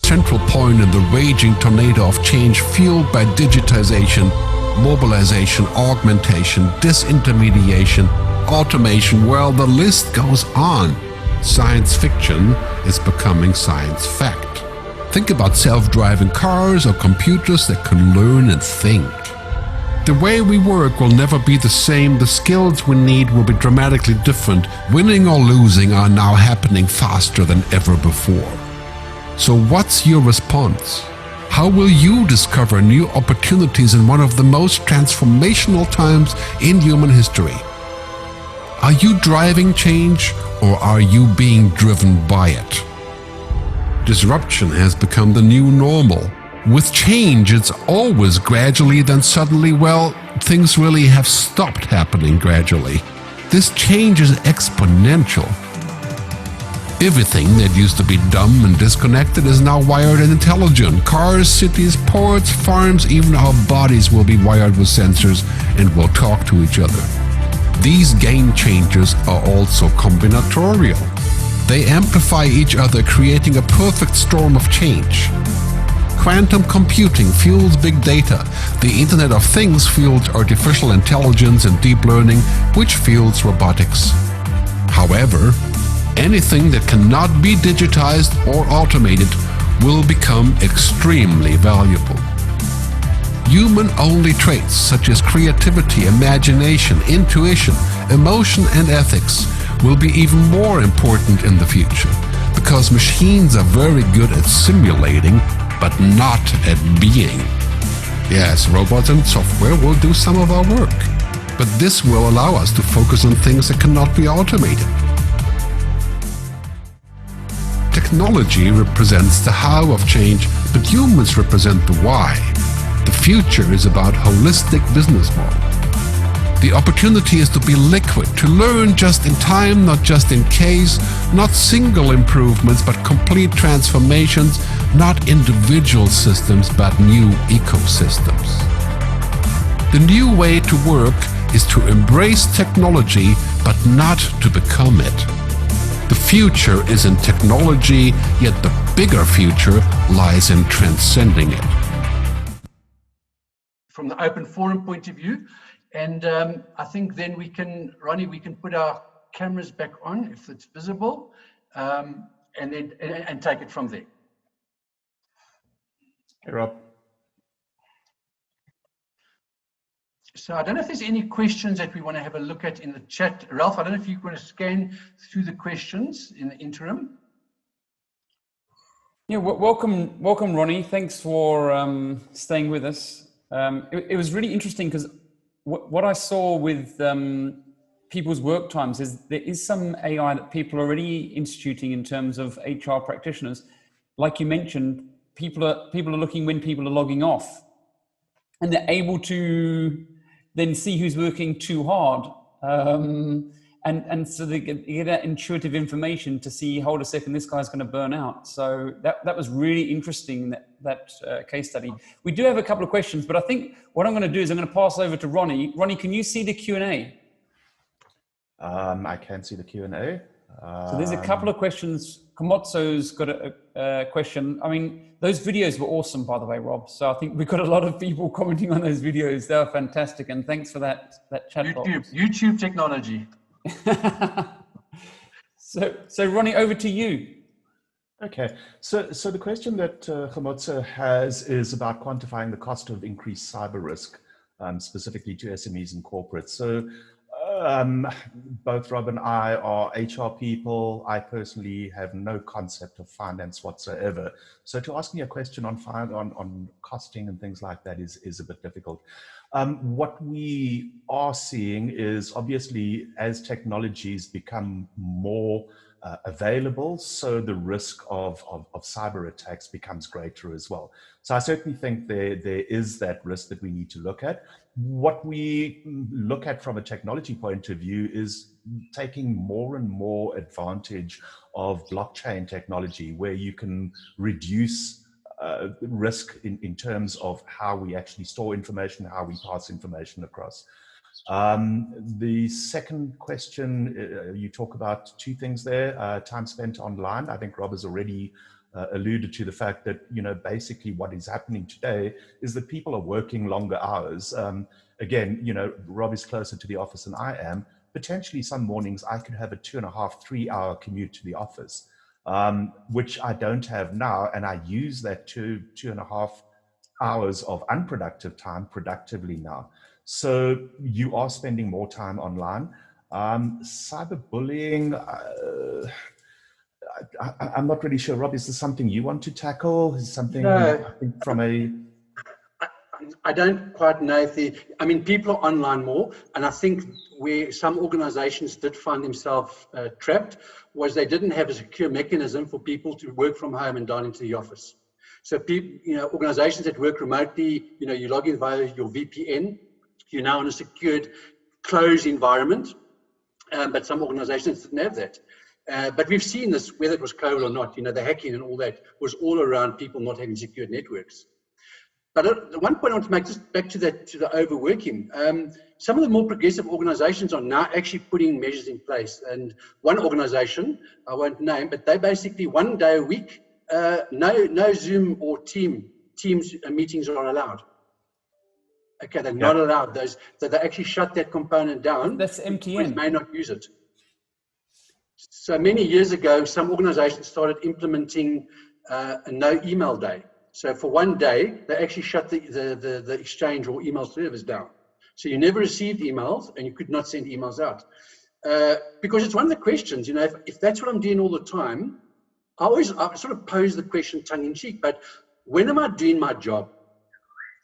central point in the raging tornado of change fueled by digitization, mobilization, augmentation, disintermediation, automation. Well, the list goes on. Science fiction is becoming science fact. Think about self-driving cars or computers that can learn and think. The way we work will never be the same. The skills we need will be dramatically different. Winning or losing are now happening faster than ever before. So what's your response? How will you discover new opportunities in one of the most transformational times in human history? Are you driving change, or are you being driven by it? Disruption has become the new normal. With change, it's always gradually, then suddenly, well, things really have stopped happening gradually. This change is exponential. Everything that used to be dumb and disconnected is now wired and intelligent. Cars, cities, ports, farms, even our bodies will be wired with sensors and will talk to each other. These game changers are also combinatorial. They amplify each other, creating a perfect storm of change. Quantum computing fuels big data. The Internet of Things fuels artificial intelligence and deep learning, which fuels robotics. However, anything that cannot be digitized or automated will become extremely valuable. Human-only traits such as creativity, imagination, intuition, emotion, and ethics will be even more important in the future, because machines are very good at simulating, but not at being. Yes, robots and software will do some of our work, but this will allow us to focus on things that cannot be automated. Technology represents the how of change, but humans represent the why. The future is about holistic business model. The opportunity is to be liquid, to learn just in time, not just in case, not single improvements, but complete transformations, not individual systems, but new ecosystems. The new way to work is to embrace technology, but not to become it. The future is in technology, yet the bigger future lies in transcending it. From the open forum point of view, and I think then we can, Ronnie, we can put our cameras back on if it's visible, and then and take it from there. Hey, Rob. So I don't know if there's any questions that we want to have a look at in the chat. Ralph, I don't know if you want to scan through the questions in the interim. Yeah, welcome, Ronnie. Thanks for staying with us. It was really interesting because what I saw with people's work times is there is some AI that people are already instituting in terms of HR practitioners. Like you mentioned, people are looking when people are logging off, and they're able to then see who's working too hard. And so they get that intuitive information to see, hold a second, this guy's going to burn out. So that was really interesting, that case study. We do have a couple of questions, but I think what I'm going to do is I'm going to pass over to Ronnie. Ronnie, can you see the Q&A? I can see the Q&A. So there's a couple of questions. Komotso's got a question. I mean, those videos were awesome, by the way, Rob. So I think we've got a lot of people commenting on those videos. They were fantastic. And thanks for that chat box. YouTube technology. So Ronnie, over to you. Okay, so the question that Komotso has is about quantifying the cost of increased cyber risk specifically to SMEs and corporates. So both Rob and I are HR people. I personally have no concept of finance whatsoever. So to ask me a question on costing and things like that is a bit difficult. What we are seeing is obviously as technologies become more available, so the risk of cyber attacks becomes greater as well. So I certainly think there is that risk that we need to look at. What we look at from a technology point of view is taking more and more advantage of blockchain technology, where you can reduce risk in terms of how we actually store information, how we pass information across. The second question, you talk about two things there, time spent online. I think Rob has already alluded to the fact that, basically what is happening today is that people are working longer hours. Again, Rob is closer to the office than I am. Potentially some mornings I could have a 2.5, 3 hour commute to the office, which I don't have now. And I use that 2.5 hours of unproductive time productively now. So you are spending more time online. Cyberbullying, I'm not really sure. Rob, is this something you want to tackle? Is something I think from a... I don't quite know if people are online more, and I think where some organizations did find themselves trapped was they didn't have a secure mechanism for people to work from home and down into the office. So people, organizations that work remotely, you log in via your VPN, you're now in a secured, closed environment, but some organizations didn't have that. But we've seen this, whether it was COVID or not, the hacking and all that was all around people not having secured networks. But at one point I want to make, just back to the overworking. Some of the more progressive organizations are now actually putting measures in place. And one organization, I won't name, but they basically 1 day a week, no Zoom or Teams meetings are allowed. Okay, they're not allowed those, so they actually shut that component down. That's MTN. May not use it. So many years ago, some organizations started implementing a no email day. So for 1 day, they actually shut the exchange or email service down. So you never received emails and you could not send emails out. Because it's one of the questions, if that's what I'm doing all the time, I sort of pose the question tongue in cheek, but when am I doing my job?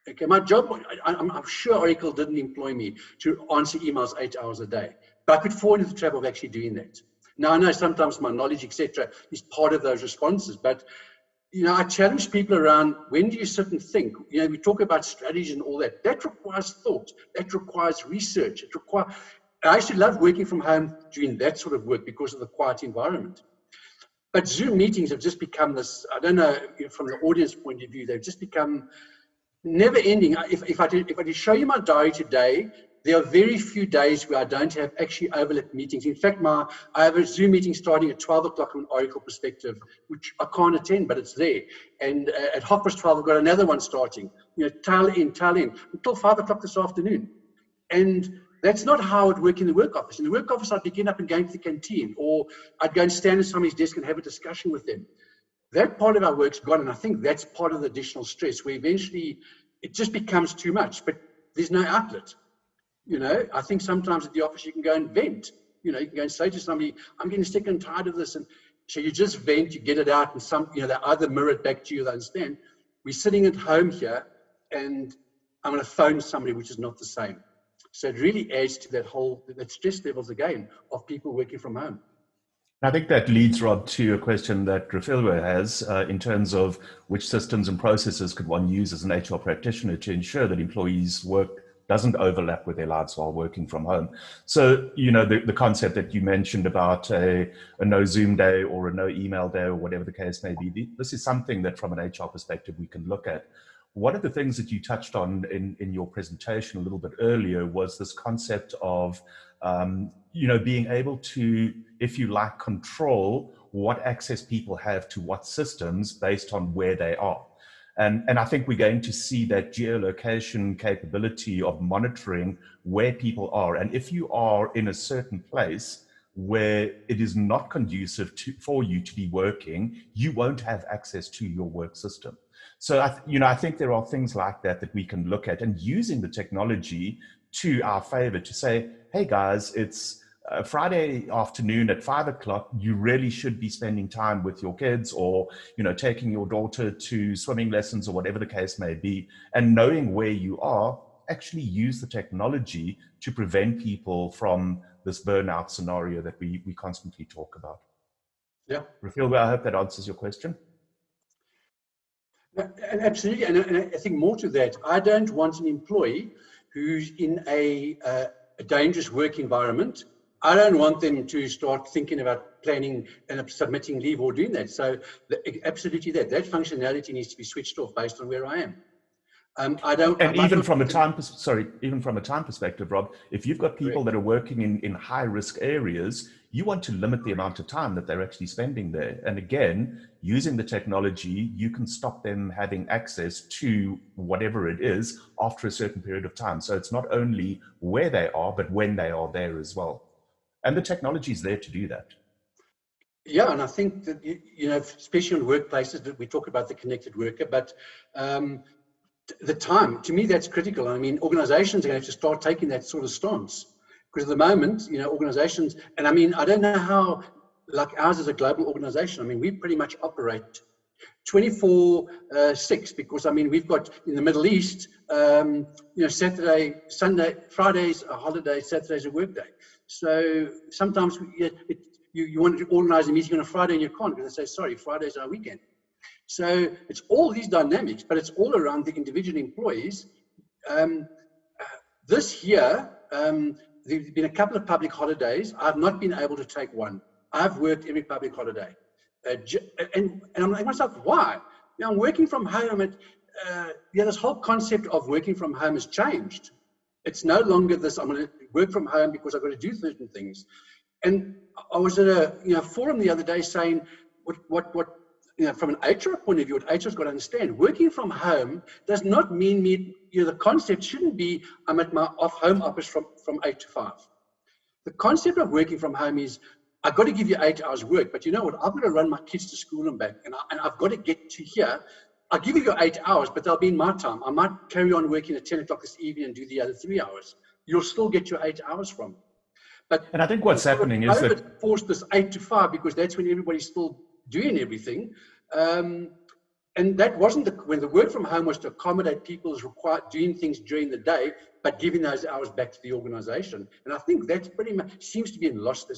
Okay, my job, I'm sure Oracle didn't employ me to answer emails 8 hours a day, but I could fall into the trap of actually doing that. Now, I know sometimes my knowledge, etc., is part of those responses, but, I challenge people around, when do you sit and think? We talk about strategy and all that. That requires thought. That requires research. I actually love working from home doing that sort of work because of the quiet environment. But Zoom meetings have just become this, I don't know, from the audience point of view, they've just become never ending. If I did show you my diary today, there are very few days where I don't have actually overlapped meetings. In fact, I have a Zoom meeting starting at 12 o'clock from an Oracle perspective, which I can't attend, but it's there. And at 12:30, I've got another one starting, tail in, until 5 o'clock this afternoon. And that's not how it works in the work office. In the work office, I'd be getting up and going to the canteen, or I'd go and stand at somebody's desk and have a discussion with them. That part of our work's gone, and I think that's part of the additional stress, where eventually it just becomes too much, but there's no outlet. I think sometimes at the office you can go and vent. You can go and say to somebody, I'm getting sick and tired of this. And so you just vent, you get it out, and they either mirror it back to you, they understand. We're sitting at home here, and I'm going to phone somebody, which is not the same. So it really adds to that stress levels again of people working from home. I think that leads, Rob, to a question that Refilwe has in terms of which systems and processes could one use as an HR practitioner to ensure that employees' work doesn't overlap with their lives while working from home. So, the concept that you mentioned about a no Zoom day or a no email day or whatever the case may be, this is something that from an HR perspective we can look at. One of the things that you touched on in your presentation a little bit earlier was this concept of, being able to, if you like, control what access people have to what systems based on where they are. And I think we're going to see that geolocation capability of monitoring where people are. And if you are in a certain place, where it is not conducive for you to be working, you won't have access to your work system. So, I think there are things like that we can look at, and using the technology to our favor to say, hey guys, it's Friday afternoon at 5 o'clock, you really should be spending time with your kids, or, taking your daughter to swimming lessons, or whatever the case may be, and knowing where you are, actually use the technology to prevent people from this burnout scenario that we constantly talk about. Yeah. Rafiel, I hope that answers your question. Absolutely, and I think more to that, I don't want an employee who's in a dangerous work environment. I don't want them to start thinking about planning and submitting leave or doing that. So absolutely that functionality needs to be switched off based on where I am. Even from a time perspective, Rob, if you've got people that are working in high risk areas, you want to limit the amount of time that they're actually spending there. And again, using the technology, you can stop them having access to whatever it is after a certain period of time. So it's not only where they are, but when they are there as well. And the technology is there to do that. Yeah, and I think that, especially in workplaces, that we talk about the connected worker, but the time, to me, that's critical. I mean, organizations are going to have to start taking that sort of stance, because at the moment, organizations, and I mean, I don't know how, like ours is a global organization. I mean, we pretty much operate 24/6, because I mean, we've got in the Middle East, Saturday, Sunday, Friday's a holiday, Saturday's a work day. So sometimes you want to organize a meeting on a Friday and you can't, because they say, sorry, Friday's our weekend. So it's all these dynamics, but it's all around the individual employees. This year, there's been a couple of public holidays. I've not been able to take one. I've worked every public holiday. And I'm like myself, why? I'm working from home. This whole concept of working from home has changed. It's no longer this, I'm going to work from home because I've got to do certain things. And I was at a forum the other day saying, what from an HR point of view, what HR's got to understand, working from home does not mean the concept shouldn't be I'm at my home office from 8 to 5. The concept of working from home is I've got to give you 8 hours work, but you know what? I've got to run my kids to school and back, and I've got to get to here. I'll give you your 8 hours, but they'll be in my time. I might carry on working at 10 o'clock this evening and do the other 3 hours. You'll still get your 8 hours from. And I think what's happening is that forced this 8 to 5, because that's when everybody's still doing everything. And that wasn't when the work from home was to accommodate people's doing things during the day, but giving those hours back to the organization. And I think that's pretty much seems to be lost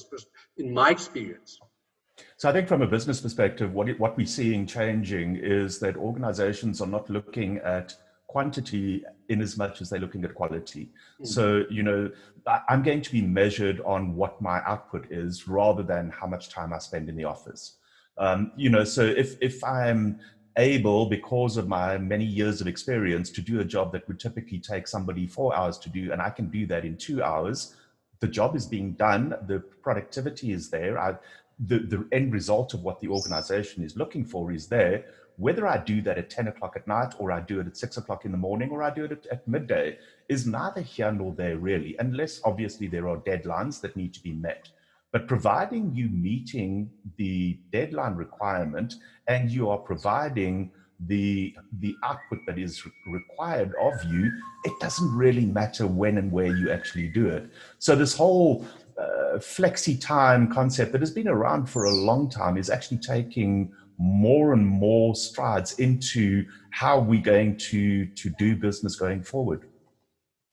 in my experience. So I think from a business perspective, what we're seeing changing is that organizations are not looking at quantity in as much as they're looking at quality. Mm-hmm. So, I'm going to be measured on what my output is rather than how much time I spend in the office. So if I'm able, because of my many years of experience, to do a job that would typically take somebody 4 hours to do, and I can do that in 2 hours, the job is being done, the productivity is there, the end result of what the organization is looking for is there. Whether I do that at 10 o'clock at night, or I do it at 6 o'clock in the morning, or I do it at midday, is neither here nor there really, unless obviously there are deadlines that need to be met. But providing you meeting the deadline requirement and you are providing the output that is required of you, it doesn't really matter when and where you actually do it. So this whole flexi time concept that has been around for a long time is actually taking more and more strides into how we're going to do business going forward.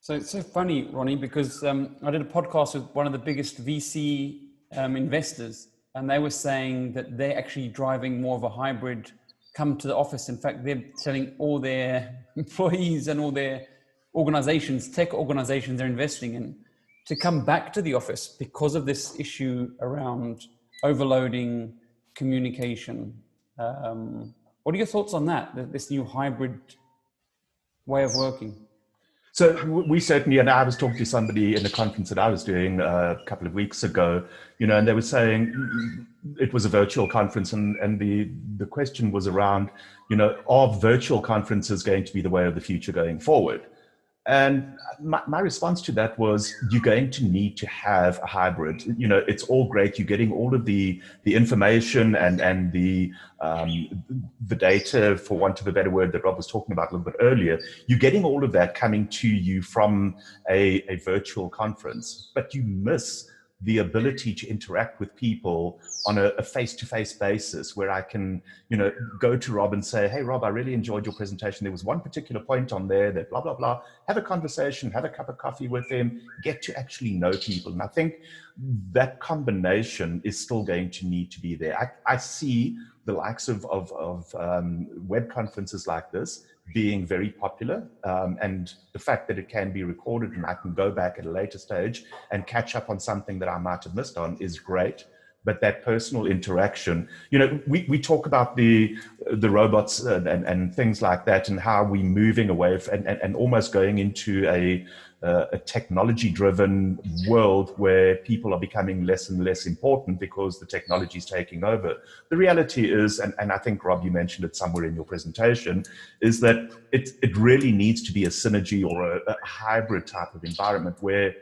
So it's so funny, Ronnie, because I did a podcast with one of the biggest VC investors, and they were saying that they're actually driving more of a hybrid come to the office. In fact, they're telling all their employees and all their organizations, tech organizations they're investing in, to come back to the office because of this issue around overloading communication. What are your thoughts on that, this new hybrid way of working? So we certainly, and I was talking to somebody in a conference that I was doing a couple of weeks ago, and they were saying it was a virtual conference, and the question was around, are virtual conferences going to be the way of the future going forward? And my response to that was, you're going to need to have a hybrid. You know, it's all great. You're getting all of the information and the data, for want of a better word, that Rob was talking about a little bit earlier. You're getting all of that coming to you from a virtual conference, but you miss the ability to interact with people on a face-to-face basis, where I can, you know, go to Rob and say, hey, Rob, I really enjoyed your presentation. There was one particular point on there that blah, blah, blah. Have a conversation, have a cup of coffee with them, get to actually know people. And I think that combination is still going to need to be there. I see the likes of web conferences like this being very popular, and the fact that it can be recorded and I can go back at a later stage and catch up on something that I might have missed on is great. But that personal interaction, you know, we talk about the robots and things like that, and how we're moving away and almost going into a technology-driven world where people are becoming less and less important because the technology is taking over. The reality is, and I think, Rob, you mentioned it somewhere in your presentation, is that it really needs to be a synergy or a hybrid type of environment where,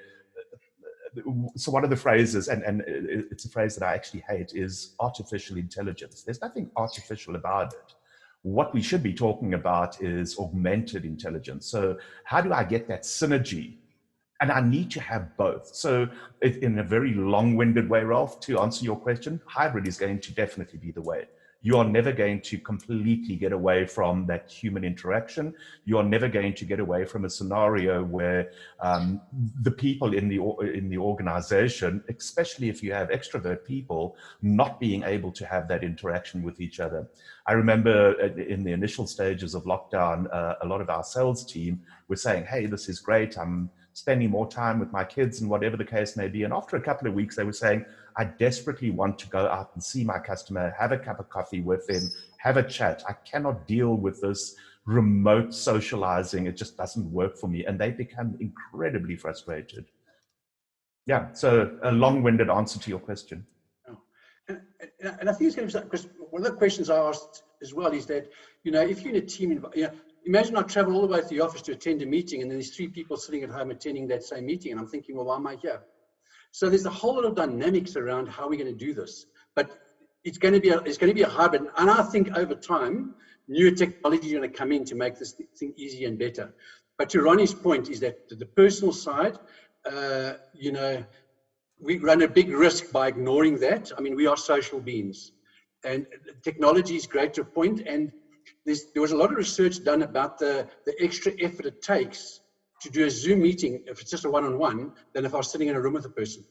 so one of the phrases, and it's a phrase that I actually hate, is artificial intelligence. There's nothing artificial about it. What we should be talking about is augmented intelligence. So how do I get that synergy? And I need to have both. So in a very long-winded way, Ralph, to answer your question, hybrid is going to definitely be the way. You are never going to completely get away from that human interaction. You are never going to get away from a scenario where the people in the organization, especially if you have extrovert people, not being able to have that interaction with each other. I remember in the initial stages of lockdown, a lot of our sales team were saying, hey, this is great. I'm spending more time with my kids and whatever the case may be. And after a couple of weeks, they were saying, I desperately want to go out and see my customer, have a cup of coffee with them, have a chat. I cannot deal with this remote socializing. It just doesn't work for me. And they become incredibly frustrated. Yeah, so a long-winded answer to your question. And I think it's going to be, because one of the questions I asked as well is that, you know, if you're in a team, you know, imagine I travel all the way to the office to attend a meeting, and then there's 3 people sitting at home attending that same meeting, and I'm thinking, well, why am I here? So there's a whole lot of dynamics around how we're going to do this, but it's going to be a hybrid, and I think over time, newer technology is going to come in to make this thing easier and better. But to Ronnie's point is that the personal side, you know, we run a big risk by ignoring that. I mean, we are social beings, and technology is great to a point, and there was a lot of research done about the extra effort it takes to do a Zoom meeting, if it's just a one-on-one, than if I was sitting in a room with a person.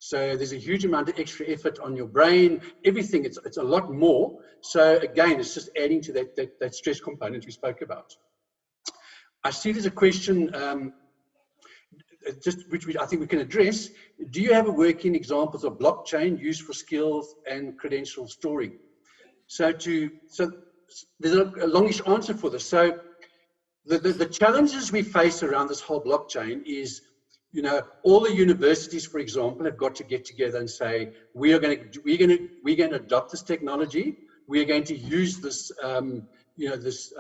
So there's a huge amount of extra effort on your brain, everything. It's a lot more. So again, it's just adding to that stress component we spoke about. I see there's a question, which I think we can address. Do you have a working examples of blockchain used for skills and credential storing? So there's a longish answer for this. So the challenges we face around this whole blockchain is, you know, all the universities, for example, have got to get together and say, we're going to adopt this technology. We are going to use this, you know, this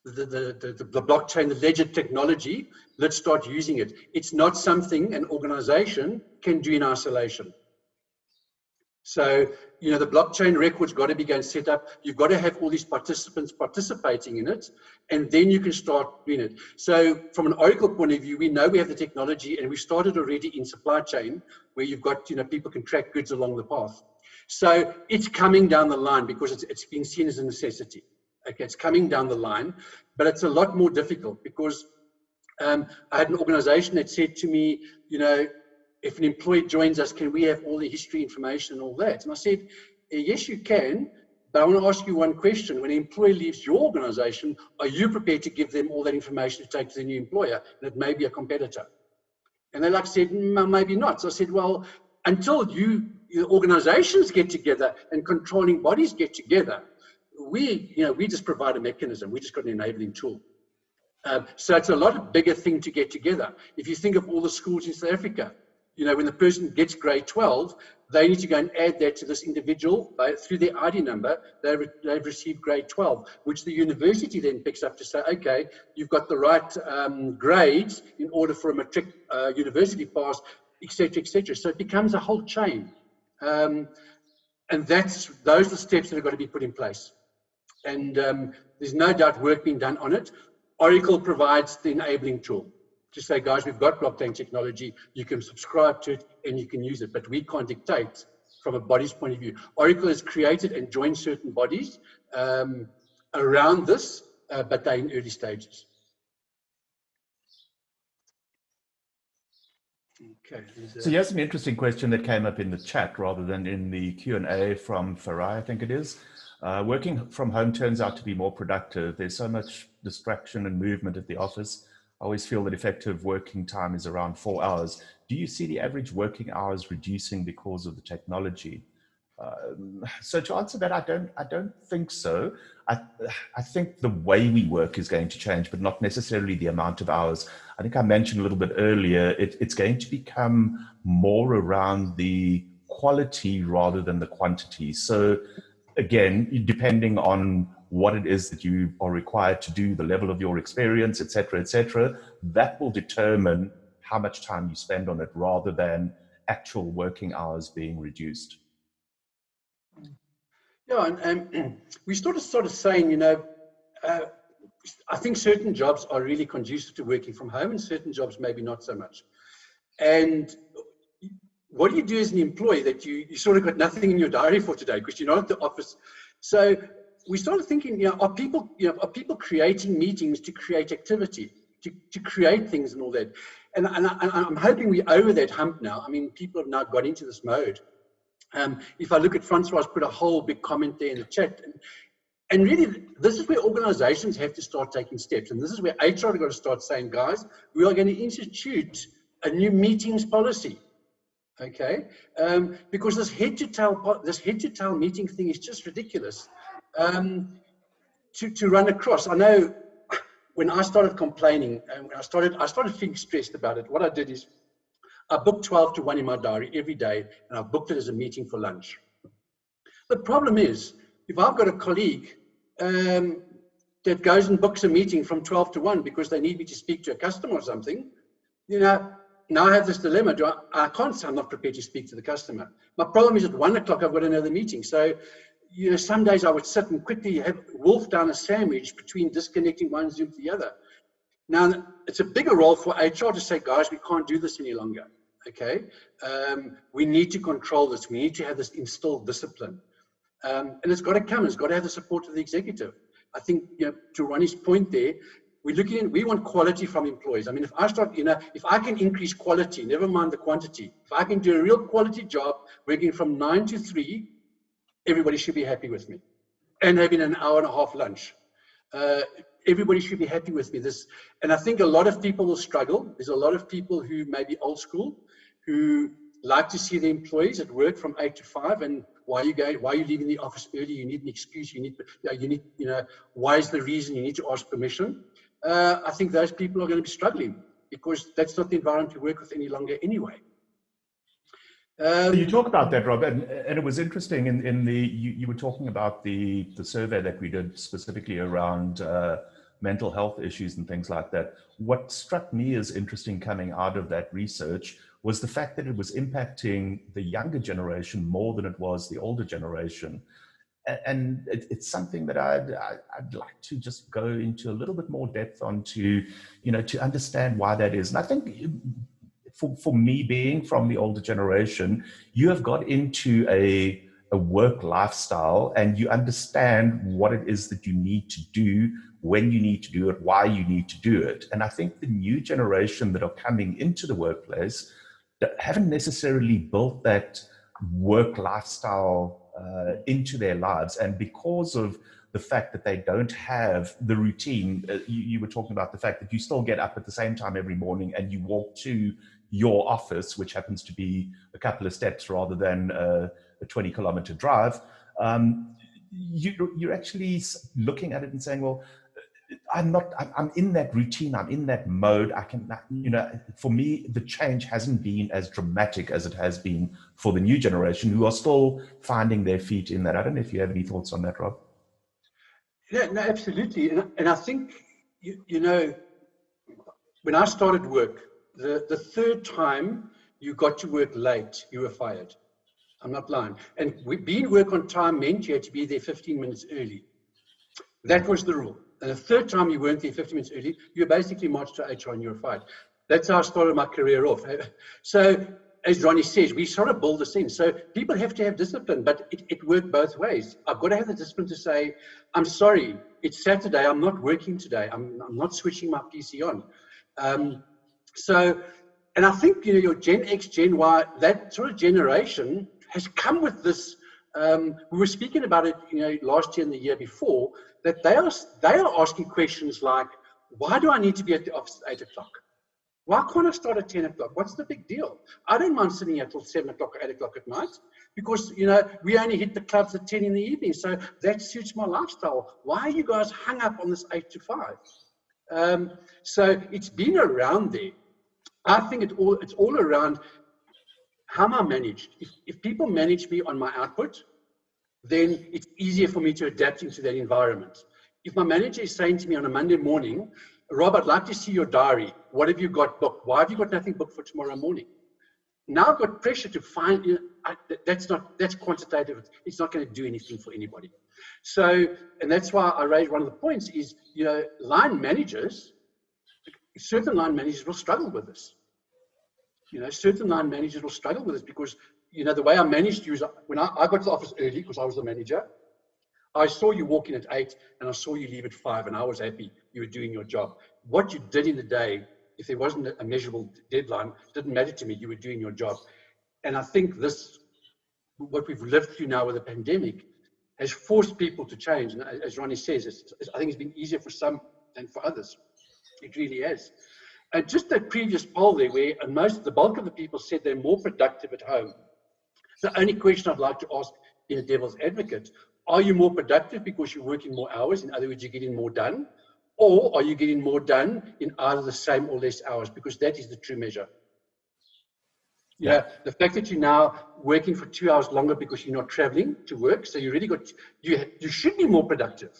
the blockchain, the ledger technology. Let's start using it. It's not something an organization can do in isolation. So, you know, the blockchain record's got to be set up. You've got to have all these participants participating in it, and then you can start doing it. So from an Oracle point of view, we know we have the technology, and we started already in supply chain, where you've got, you know, people can track goods along the path. So it's coming down the line because it's been seen as a necessity. Okay, it's coming down the line, but it's a lot more difficult because I had an organization that said to me, you know, if an employee joins us, can we have all the history information and all that? And I said, yes, you can, but I want to ask you one question. When an employee leaves your organization, are you prepared to give them all that information to take to the new employer? And it may be a competitor. And they said, maybe not. So I said, well, until the organizations get together and controlling bodies get together, we just provide a mechanism. We just got an enabling tool. So it's a lot bigger thing to get together. If you think of all the schools in South Africa, when the person gets grade 12, they need to go and add that to this individual through their ID number. They've received grade 12, which the university then picks up to say, okay, you've got the right grades in order for a matric university pass, etc., etc. So it becomes a whole chain. And those are the steps that have got to be put in place. And there's no doubt work being done on it. Oracle provides the enabling tool to say, guys, we've got blockchain technology, you can subscribe to it and you can use it, but we can't dictate from a body's point of view. Oracle has created and joined certain bodies around this, but they're in early stages. Okay. So here's an interesting question that came up in the chat rather than in the Q&A from Farai, I think it is. Working from home turns out to be more productive. There's so much distraction and movement at the office. I always feel that effective working time is around 4 hours. Do you see the average working hours reducing because of the technology? So to answer that, I don't think so. I think the way we work is going to change, but not necessarily the amount of hours. I think I mentioned a little bit earlier, it's going to become more around the quality rather than the quantity. So again, depending on what it is that you are required to do, the level of your experience, et cetera, that will determine how much time you spend on it rather than actual working hours being reduced. Yeah, and we started saying, I think certain jobs are really conducive to working from home and certain jobs maybe not so much. And what do you do as an employee that you sort of got nothing in your diary for today because you're not at the office? So we started thinking, are people creating meetings to create activity, to create things and all that? And I'm hoping we're over that hump now. I mean, people have now got into this mode. If I look at Francois, put a whole big comment there in the chat. And really, this is where organizations have to start taking steps. And this is where HR have got to start saying, guys, we are going to institute a new meetings policy. Okay, because this head-to-tail meeting thing is just ridiculous to run across. I know when I started complaining and I started feeling stressed about it, what I did is I booked 12 to 1 in my diary every day, and I booked it as a meeting for lunch. The problem is, if I've got a colleague that goes and books a meeting from 12 to 1 because they need me to speak to a customer or something, now I have this dilemma. I can't say I'm not prepared to speak to the customer. My problem is at 1 o'clock, I've got another meeting. So, some days I would sit and quickly wolf down a sandwich between disconnecting one Zoom to the other. Now, it's a bigger role for HR to say, guys, we can't do this any longer. Okay. We need to control this. We need to have this instilled discipline. And it's got to come. It's got to have the support of the executive. I think, to Ronnie's point there, we want quality from employees. I mean, if I start, if I can increase quality, never mind the quantity, if I can do a real quality job working from 9 to 3, everybody should be happy with me. And having an hour and a half lunch. Everybody should be happy with me. And I think a lot of people will struggle. There's a lot of people who may be old school, who like to see the employees at work from 8 to 5. And why are you leaving the office early? You need an excuse. Why is the reason? You need to ask permission. I think those people are going to be struggling because that's not the environment we work with any longer anyway. You talk about that, Rob, and it was interesting you were talking about the survey that we did specifically around mental health issues and things like that. What struck me as interesting coming out of that research was the fact that it was impacting the younger generation more than it was the older generation. And it's something that I'd like to just go into a little bit more depth onto, to understand why that is. And I think for me being from the older generation, you have got into a work lifestyle and you understand what it is that you need to do, when you need to do it, why you need to do it. And I think the new generation that are coming into the workplace that haven't necessarily built that work lifestyle into their lives. And because of the fact that they don't have the routine, you were talking about the fact that you still get up at the same time every morning and you walk to your office, which happens to be a couple of steps rather than a 20-kilometer drive, you're actually looking at it and saying, well, I'm in that routine, I'm in that mode. I can, for me, the change hasn't been as dramatic as it has been for the new generation who are still finding their feet in that. I don't know if you have any thoughts on that, Rob. Yeah, no, absolutely. And I think, when I started work, the third time you got to work late, you were fired. I'm not lying. And being work on time meant you had to be there 15 minutes early. That was the rule. And the third time you weren't there 15 minutes early, you basically marched to HR and you were fired. That's how I started my career off. So, as Ronnie says, we sort of build this in. So people have to have discipline, but it worked both ways. I've got to have the discipline to say, I'm sorry, it's Saturday, I'm not working today. I'm not switching my PC on. And I think, your Gen X, Gen Y, that sort of generation has come with this. We were speaking about it, last year and the year before, that they are asking questions like, why do I need to be at the office at 8 o'clock? Why can't I start at 10 o'clock? What's the big deal? I don't mind sitting here till 7 o'clock or 8 o'clock at night because, we only hit the clubs at 10 in the evening. So that suits my lifestyle. Why are you guys hung up on this 8 to 5? So it's been around there. I think it's all around how am I managed. If people manage me on my output, then it's easier for me to adapt into that environment. If my manager is saying to me on a Monday morning, Rob, I'd like to see your diary. What have you got booked? Why have you got nothing booked for tomorrow morning? Now I've got pressure to find, that's quantitative. It's not going to do anything for anybody. So, and that's why I raised one of the points is, line managers, certain line managers will struggle with this. Certain line managers will struggle with this because, the way I managed you is when I got to the office early because I was the manager, I saw you walk in at 8 and I saw you leave at 5 and I was happy you were doing your job. What you did in the day, if there wasn't a measurable deadline, didn't matter to me. You were doing your job. And I think what we've lived through now with the pandemic has forced people to change. And as Ronnie says, I think it's been easier for some than for others. It really has. And just that previous poll there where the bulk of the people said they're more productive at home. The only question I'd like to ask in a devil's advocate, are you more productive because you're working more hours? In other words, you're getting more done? Or are you getting more done in either the same or less hours? Because that is the true measure. The fact that you're now working for 2 hours longer because you're not traveling to work, so you should be more productive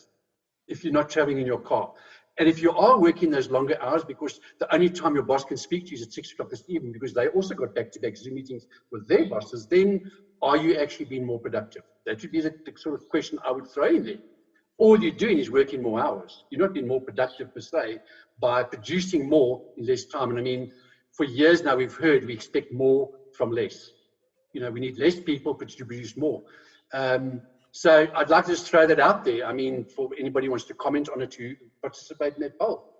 if you're not traveling in your car. And if you are working those longer hours because the only time your boss can speak to you is at 6 o'clock this evening because they also got back-to-back Zoom meetings with their bosses, then are you actually being more productive? That would be the sort of question I would throw in there. All you're doing is working more hours. You're not being more productive per se by producing more in less time. And I mean, for years now, we've heard we expect more from less. We need less people but to produce more. So I'd like to just throw that out there. I mean, for anybody who wants to comment on it, to participate in that poll.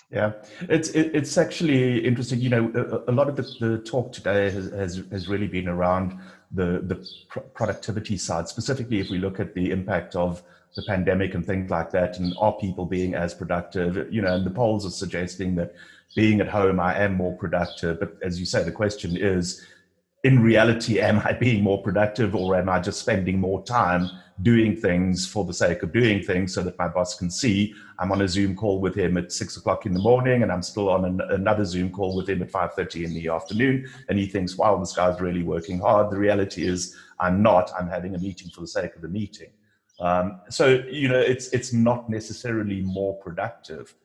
Yeah, it's actually interesting. A lot of the talk today has really been around the productivity side, specifically if we look at the impact of the pandemic and things like that, and are people being as productive? And the polls are suggesting that being at home, I am more productive. But as you say, the question is, in reality, am I being more productive or am I just spending more time doing things for the sake of doing things so that my boss can see I'm on a Zoom call with him at 6 o'clock in the morning and I'm still on another Zoom call with him at 5:30 in the afternoon. And he thinks, wow, this guy's really working hard. The reality is I'm not. I'm having a meeting for the sake of the meeting. So, it's not necessarily more productive.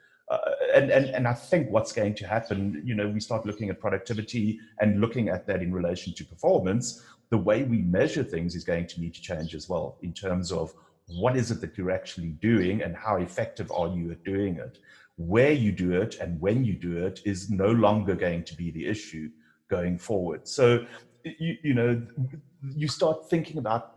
And I think what's going to happen, we start looking at productivity and looking at that in relation to performance. The way we measure things is going to need to change as well in terms of what is it that you're actually doing and how effective are you at doing it. Where you do it and when you do it is no longer going to be the issue going forward. So, you start thinking about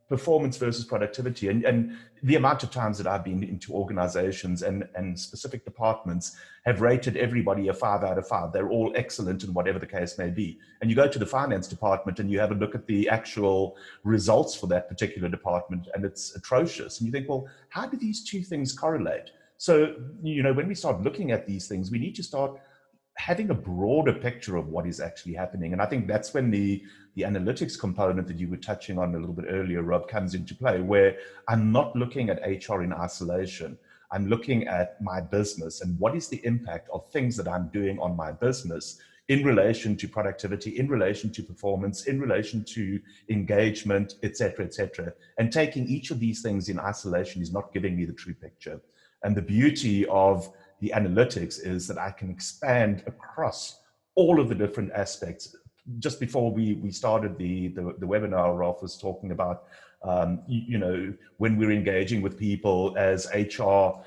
performance versus productivity. And the amount of times that I've been into organizations and specific departments have rated everybody a 5 out of 5. They're all excellent in whatever the case may be. And you go to the finance department and you have a look at the actual results for that particular department and it's atrocious. And you think, well, how do these two things correlate? So, when we start looking at these things, we need to start having a broader picture of what is actually happening. And I think that's when the analytics component that you were touching on a little bit earlier, Rob, comes into play, where I'm not looking at HR in isolation. I'm looking at my business and what is the impact of things that I'm doing on my business in relation to productivity, in relation to performance, in relation to engagement, et cetera, and taking each of these things in isolation is not giving me the true picture. And the beauty of the analytics is that I can expand across all of the different aspects. Just before we started the webinar, Ralph was talking about, you know, when we're engaging with people as HR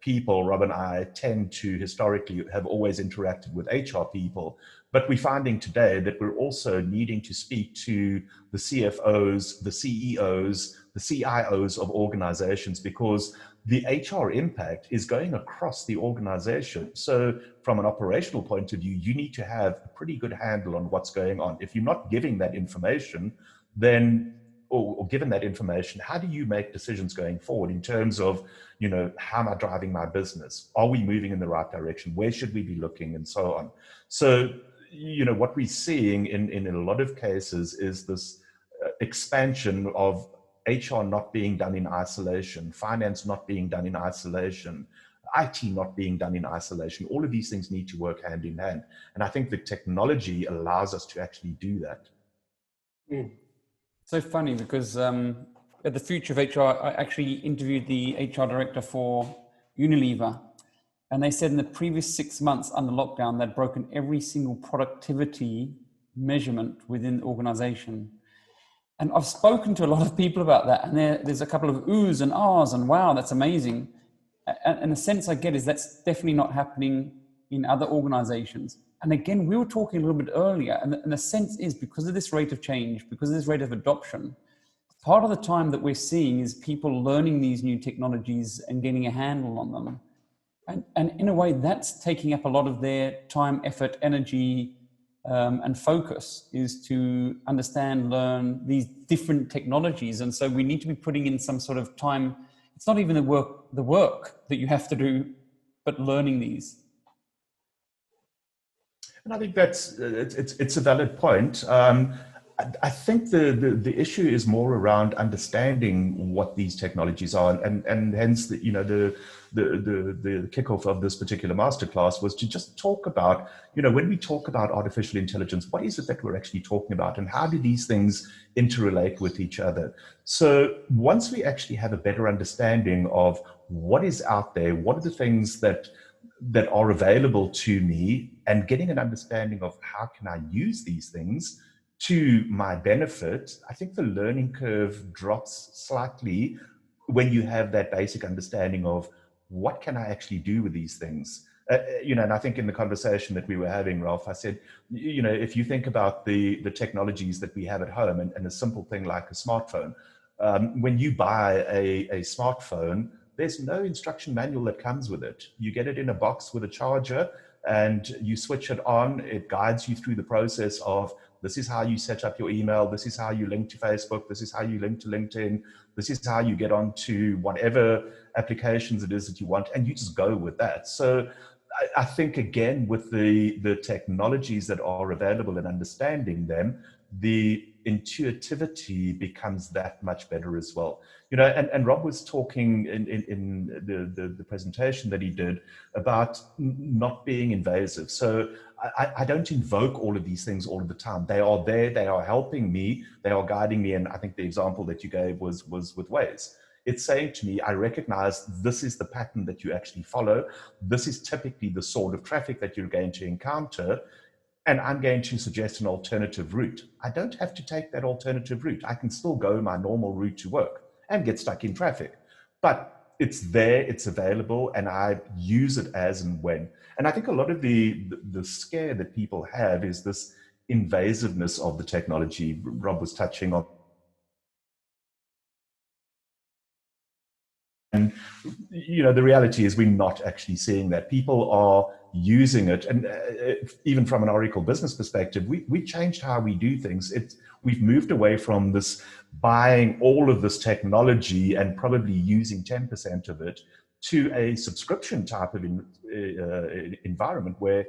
people, Rob and I tend to historically have always interacted with HR people, but we're finding today that we're also needing to speak to the CFOs, the CEOs, the CIOs of organizations, because the HR impact is going across the organization. So from an operational point of view, you need to have a pretty good handle on what's going on. If you're not giving that information, then or given that information, how do you make decisions going forward in terms of, you know, how am I driving my business? Are we moving in the right direction? Where should we be looking, and so on? So, you know, what we're seeing in a lot of cases is this expansion of HR not being done in isolation, finance not being done in isolation, IT not being done in isolation. All of these things need to work hand in hand. And I think the technology allows us to actually do that. Mm. So funny, because at the Future of HR, I actually interviewed the HR director for Unilever, and they said in the previous 6 months under lockdown, they'd broken every single productivity measurement within the organization. And I've spoken to a lot of people about that, and there's a couple of oohs and ahs and wow, that's amazing. And the sense I get is that's definitely not happening in other organizations. And again, we were talking a little bit earlier, and the sense is because of this rate of change, because of this rate of adoption, part of the time that we're seeing is people learning these new technologies and getting a handle on them. And in a way, that's taking up a lot of their time, effort, energy, and focus, is to understand, learn these different technologies. And so we need to be putting in some sort of time. It's not even the work that you have to do, but learning these. And I think that's it's a valid point. I think the issue is more around understanding what these technologies are, and hence the, you know, the kickoff of this particular masterclass was to just talk about, you know, when we talk about artificial intelligence, what is it that we're actually talking about, and how do these things interrelate with each other? So once we actually have a better understanding of what is out there, what are the things that are available to me, and getting an understanding of how can I use these things to my benefit, I think the learning curve drops slightly when you have that basic understanding of what can I actually do with these things. You know, and I think in the conversation that we were having, Ralph, I said, you know, if you think about the technologies that we have at home, and a simple thing like a smartphone, when you buy a smartphone, there's no instruction manual that comes with it. You get it in a box with a charger and you switch it on. It guides you through the process of, this is how you set up your email. This is how you link to Facebook. This is how you link to LinkedIn. This is how you get onto whatever applications it is that you want. And you just go with that. So I think, again, with the technologies that are available and understanding them, the intuitivity becomes that much better as well. You know, and Rob was talking in the presentation that he did about not being invasive. So I don't invoke all of these things all of the time. They are there, they are helping me, they are guiding me. And I think the example that you gave was with Waze. It's saying to me, I recognize this is the pattern that you actually follow. This is typically the sort of traffic that you're going to encounter. And I'm going to suggest an alternative route. I don't have to take that alternative route. I can still go my normal route to work and get stuck in traffic. But it's there, it's available, and I use it as and when. And I think a lot of the scare that people have is this invasiveness of the technology. Rob was touching on. And, you know, the reality is we're not actually seeing that. People are using it. And even from an Oracle business perspective, we changed how we do things. We've moved away from this buying all of this technology and probably using 10% of it to a subscription type of environment where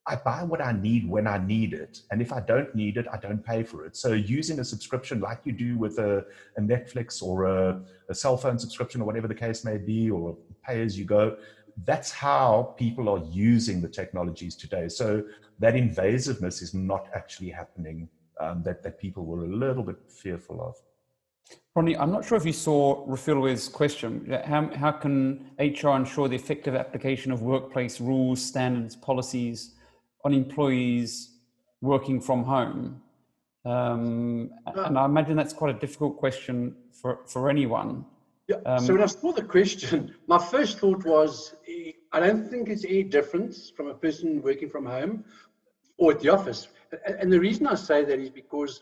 I buy what I need when I need it. And if I don't need it, I don't pay for it. So using a subscription like you do with a Netflix or a cell phone subscription or whatever the case may be, or pay as you go, that's how people are using the technologies today. So that invasiveness is not actually happening, that people were a little bit fearful of. Ronnie, I'm not sure if you saw Rafilwe's question. How can HR ensure the effective application of workplace rules, standards, policies on employees working from home? And I imagine that's quite a difficult question for anyone. Yeah. So when I saw the question, my first thought was, I don't think it's any difference from a person working from home or at the office. And the reason I say that is because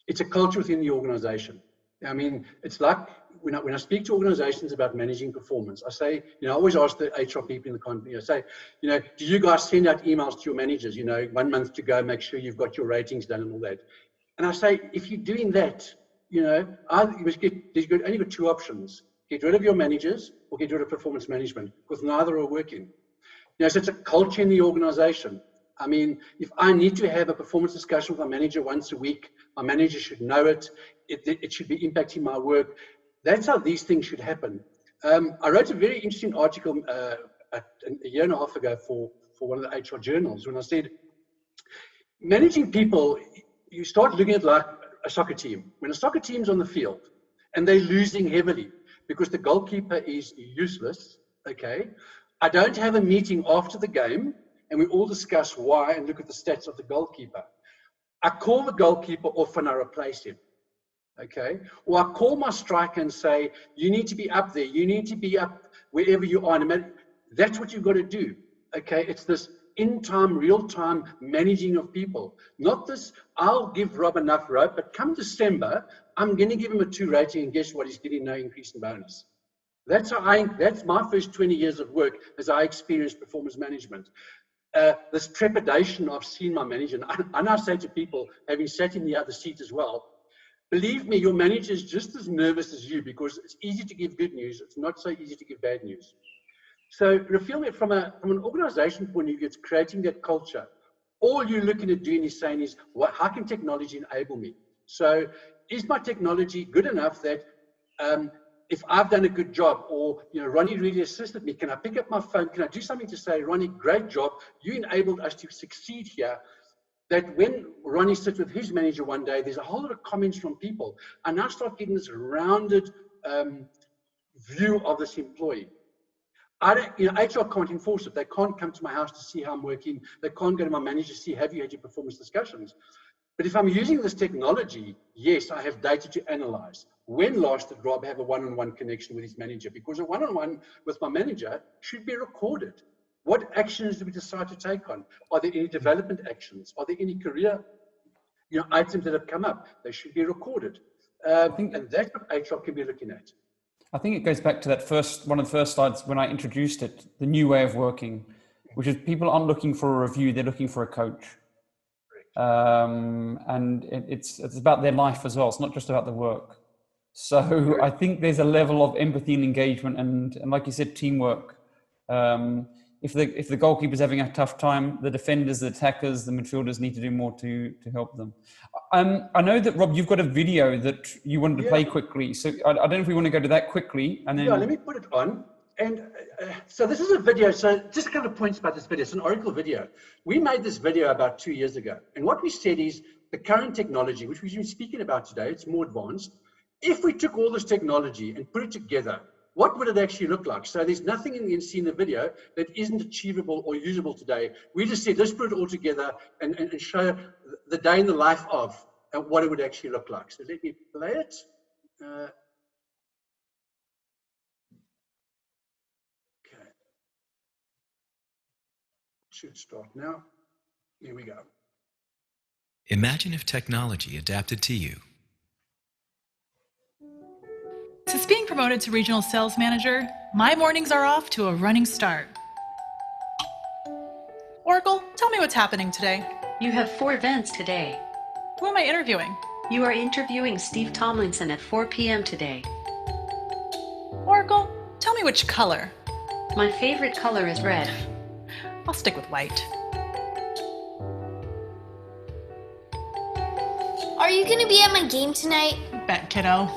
it's a culture within the organization. I mean, it's like when I speak to organizations about managing performance, I say, I always ask the HR people in the company, I say, do you guys send out emails to your managers, 1 month to go, make sure you've got your ratings done and all that. And I say, if you're doing that, you've only got two options: get rid of your managers or get rid of performance management, because neither are working. So it's a culture in the organization. I mean, if I need to have a performance discussion with my manager once a week, my manager should know it. It should be impacting my work. That's how these things should happen. I wrote a very interesting article a year and a half ago for one of the HR journals, when I said, managing people, you start looking at like a soccer team. When a soccer team's on the field and they're losing heavily because the goalkeeper is useless, okay, I don't have a meeting after the game and we all discuss why and look at the stats of the goalkeeper. I call the goalkeeper off and I replace him, okay? Or I call my striker and say, you need to be up there. You need to be up wherever you are. That's what you've got to do, okay? It's this in-time, real-time managing of people. Not this, I'll give Rob enough rope, but come December, I'm going to give him a 2 rating, and guess what? He's getting no increase in bonus. That's my first 20 years of work as I experienced performance management. This trepidation I've seen my manager, and I now say to people, having sat in the other seat as well, believe me, your manager is just as nervous as you, because it's easy to give good news. It's not so easy to give bad news. So from an organization point of view, it's creating that culture. All you're looking at doing is saying is, how can technology enable me? So is my technology good enough that if I've done a good job, or Ronnie really assisted me, can I pick up my phone? Can I do something to say, Ronnie, great job. You enabled us to succeed here. That when Ronnie sits with his manager one day, there's a whole lot of comments from people. I now start getting this rounded view of this employee. HR can't enforce it. They can't come to my house to see how I'm working. They can't go to my manager to see, have you had your performance discussions? But if I'm using this technology, yes, I have data to analyze. When last did Rob have a one-on-one connection with his manager? Because a one-on-one with my manager should be recorded. What actions do we decide to take on? Are there any development actions? Are there any career items that have come up? They should be recorded. And that's what HR can be looking at. I think it goes back to that one of the first slides when I introduced it, the new way of working, which is people aren't looking for a review, they're looking for a coach. And it's about their life as well. It's not just about the work. So I think there's a level of empathy and engagement and like you said, teamwork. If the goalkeeper's having a tough time, the defenders, the attackers, the midfielders need to do more to help them. I know that, Rob, you've got a video that you wanted to play quickly. So I don't know if we want to go to that quickly. And then let me put it on. And so this is a video. So just a couple of points about this video. It's an Oracle video. We made this video about 2 years ago. And what we said is the current technology, which we've been speaking about today, it's more advanced. If we took all this technology and put it together, what would it actually look like? So there's nothing in the video that isn't achievable or usable today. We just said, let's put it all together and show the day in the life of what it would actually look like. So let me play it. Okay. Should start now. Here we go. Imagine if technology adapted to you. Since being promoted to regional sales manager, my mornings are off to a running start. Oracle, tell me what's happening today. You have 4 events today. Who am I interviewing? You are interviewing Steve Tomlinson at 4 p.m. today. Oracle, tell me which color. My favorite color is red. I'll stick with white. Are you gonna be at my game tonight? Bet, kiddo.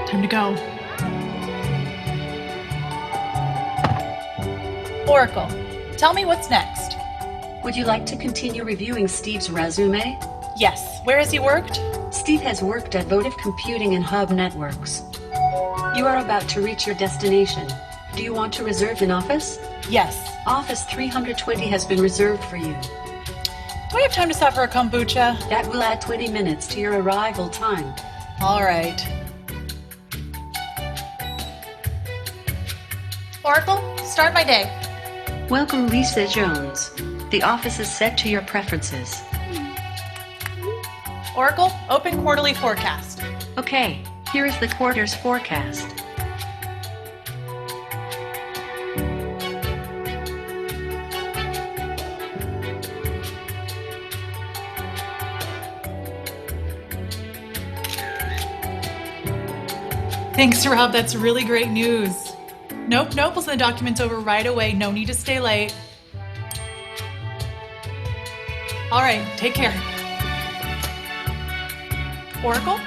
Time to go. Oracle, tell me what's next. Would you like to continue reviewing Steve's resume? Yes, where has he worked? Steve has worked at Votive Computing and Hub Networks. You are about to reach your destination. Do you want to reserve an office? Yes. Office 320 has been reserved for you. Do I have time to stop for a kombucha? That will add 20 minutes to your arrival time. All right. Oracle, start my day. Welcome, Lisa Jones. The office is set to your preferences. Oracle, open quarterly forecast. Okay, here is the quarter's forecast. Thanks, Rob. That's really great news. Nope, we'll send the documents over right away. No need to stay late. All right, take care. Oracle,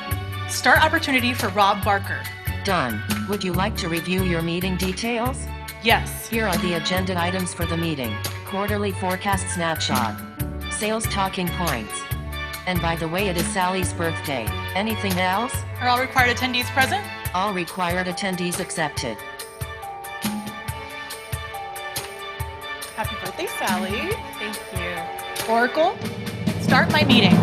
start opportunity for Rob Barker. Done. Would you like to review your meeting details? Yes. Here are the agenda items for the meeting. Quarterly forecast snapshot. Sales talking points. And by the way, it is Sally's birthday. Anything else? Are all required attendees present? All required attendees accepted. Happy birthday, Sally. Thank you. Oracle, start my meeting.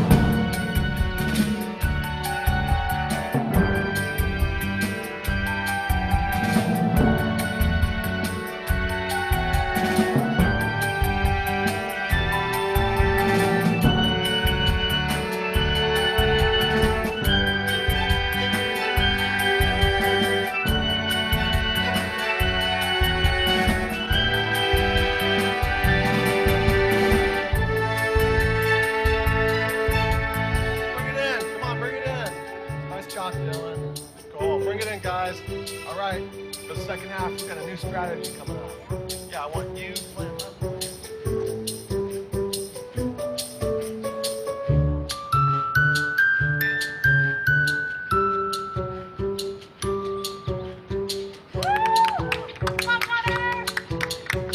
Second half, we've got a new strategy coming up. Yeah, I want you playing that.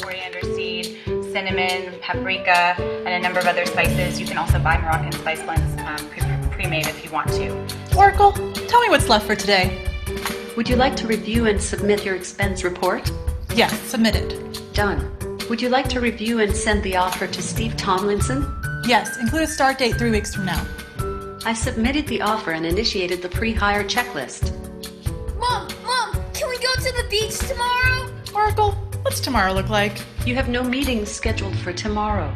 Coriander seed, cinnamon, paprika, and a number of other spices. You can also buy Moroccan spice blends pre-made if you want to. Oracle, tell me what's left for today. Would you like to review and submit your expense report? Yes, submitted. Done. Would you like to review and send the offer to Steve Tomlinson? Yes, include a start date 3 weeks from now. I submitted the offer and initiated the pre-hire checklist. Mom, can we go to the beach tomorrow? Oracle, what's tomorrow look like? You have no meetings scheduled for tomorrow.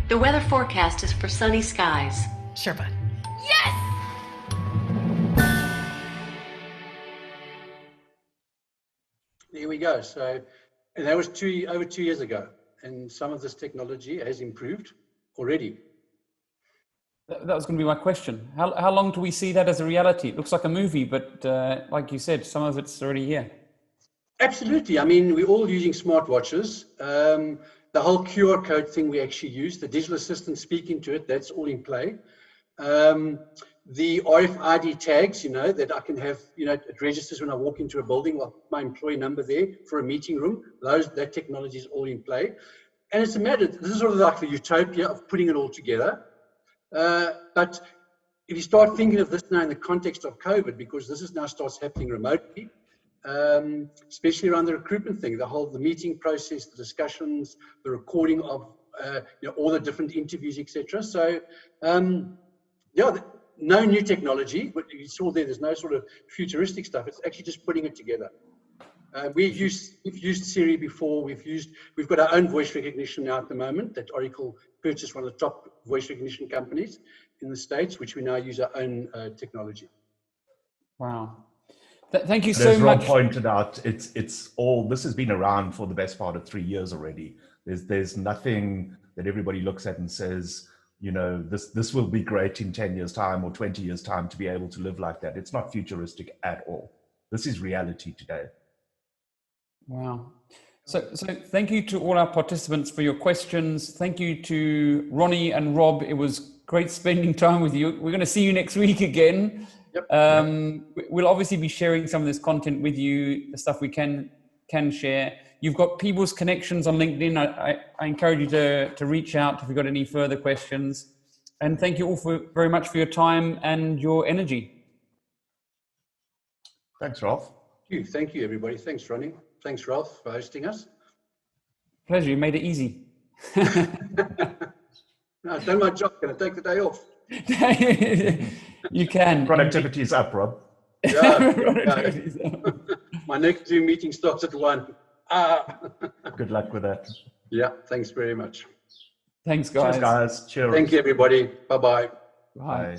The weather forecast is for sunny skies. Sure, bud. Yes! There we go. So, and that was over 2 years ago, and some of this technology has improved already. That was going to be my question. How long do we see that as a reality? It looks like a movie, but like you said, some of it's already here. Absolutely. I mean, we're all using smartwatches. The whole QR code thing we actually use, the digital assistant speaking to it, that's all in play. The RFID tags, that I can have, it registers when I walk into a building, I'll put my employee number there for a meeting room. That technology is all in play. And it's a matter, this is sort of like the utopia of putting it all together. But if you start thinking of this now in the context of COVID, because this is now starts happening remotely, especially around the recruitment thing, the meeting process, the discussions, the recording of all the different interviews, etc. So no new technology, but you saw there's no sort of futuristic stuff. It's actually just putting it together. We've used Siri before. We've got our own voice recognition now at the moment that Oracle purchased, one of the top voice recognition companies in the States, which we now use our own technology. Wow. Thank you so much. As Rob pointed out, it's all, this has been around for the best part of 3 years already. There's nothing that everybody looks at and says, you know, this will be great in 10 years time or 20 years time to be able to live like that. It's not futuristic at all. This is reality today. Wow. So thank you to all our participants for your questions. Thank you to Ronnie and Rob. It was great spending time with you. We're going to see you next week again. Yep. We'll obviously be sharing some of this content with you, the stuff we can share. You've got people's connections on LinkedIn. I encourage you to reach out if you've got any further questions. And thank you all very much for your time and your energy. Thanks, Ralph. Thank you, everybody. Thanks, Ronnie. Thanks, Ralph, for hosting us. Pleasure. You made it easy. No, I've done my job. Can I take the day off? You can. Productivity is up, Rob. Yeah. My next Zoom meeting starts at 1. Good luck with that. Yeah, thanks very much. Thanks, guys. Cheers, guys. Cheers. Thank you, everybody. Bye-bye. Bye. Bye.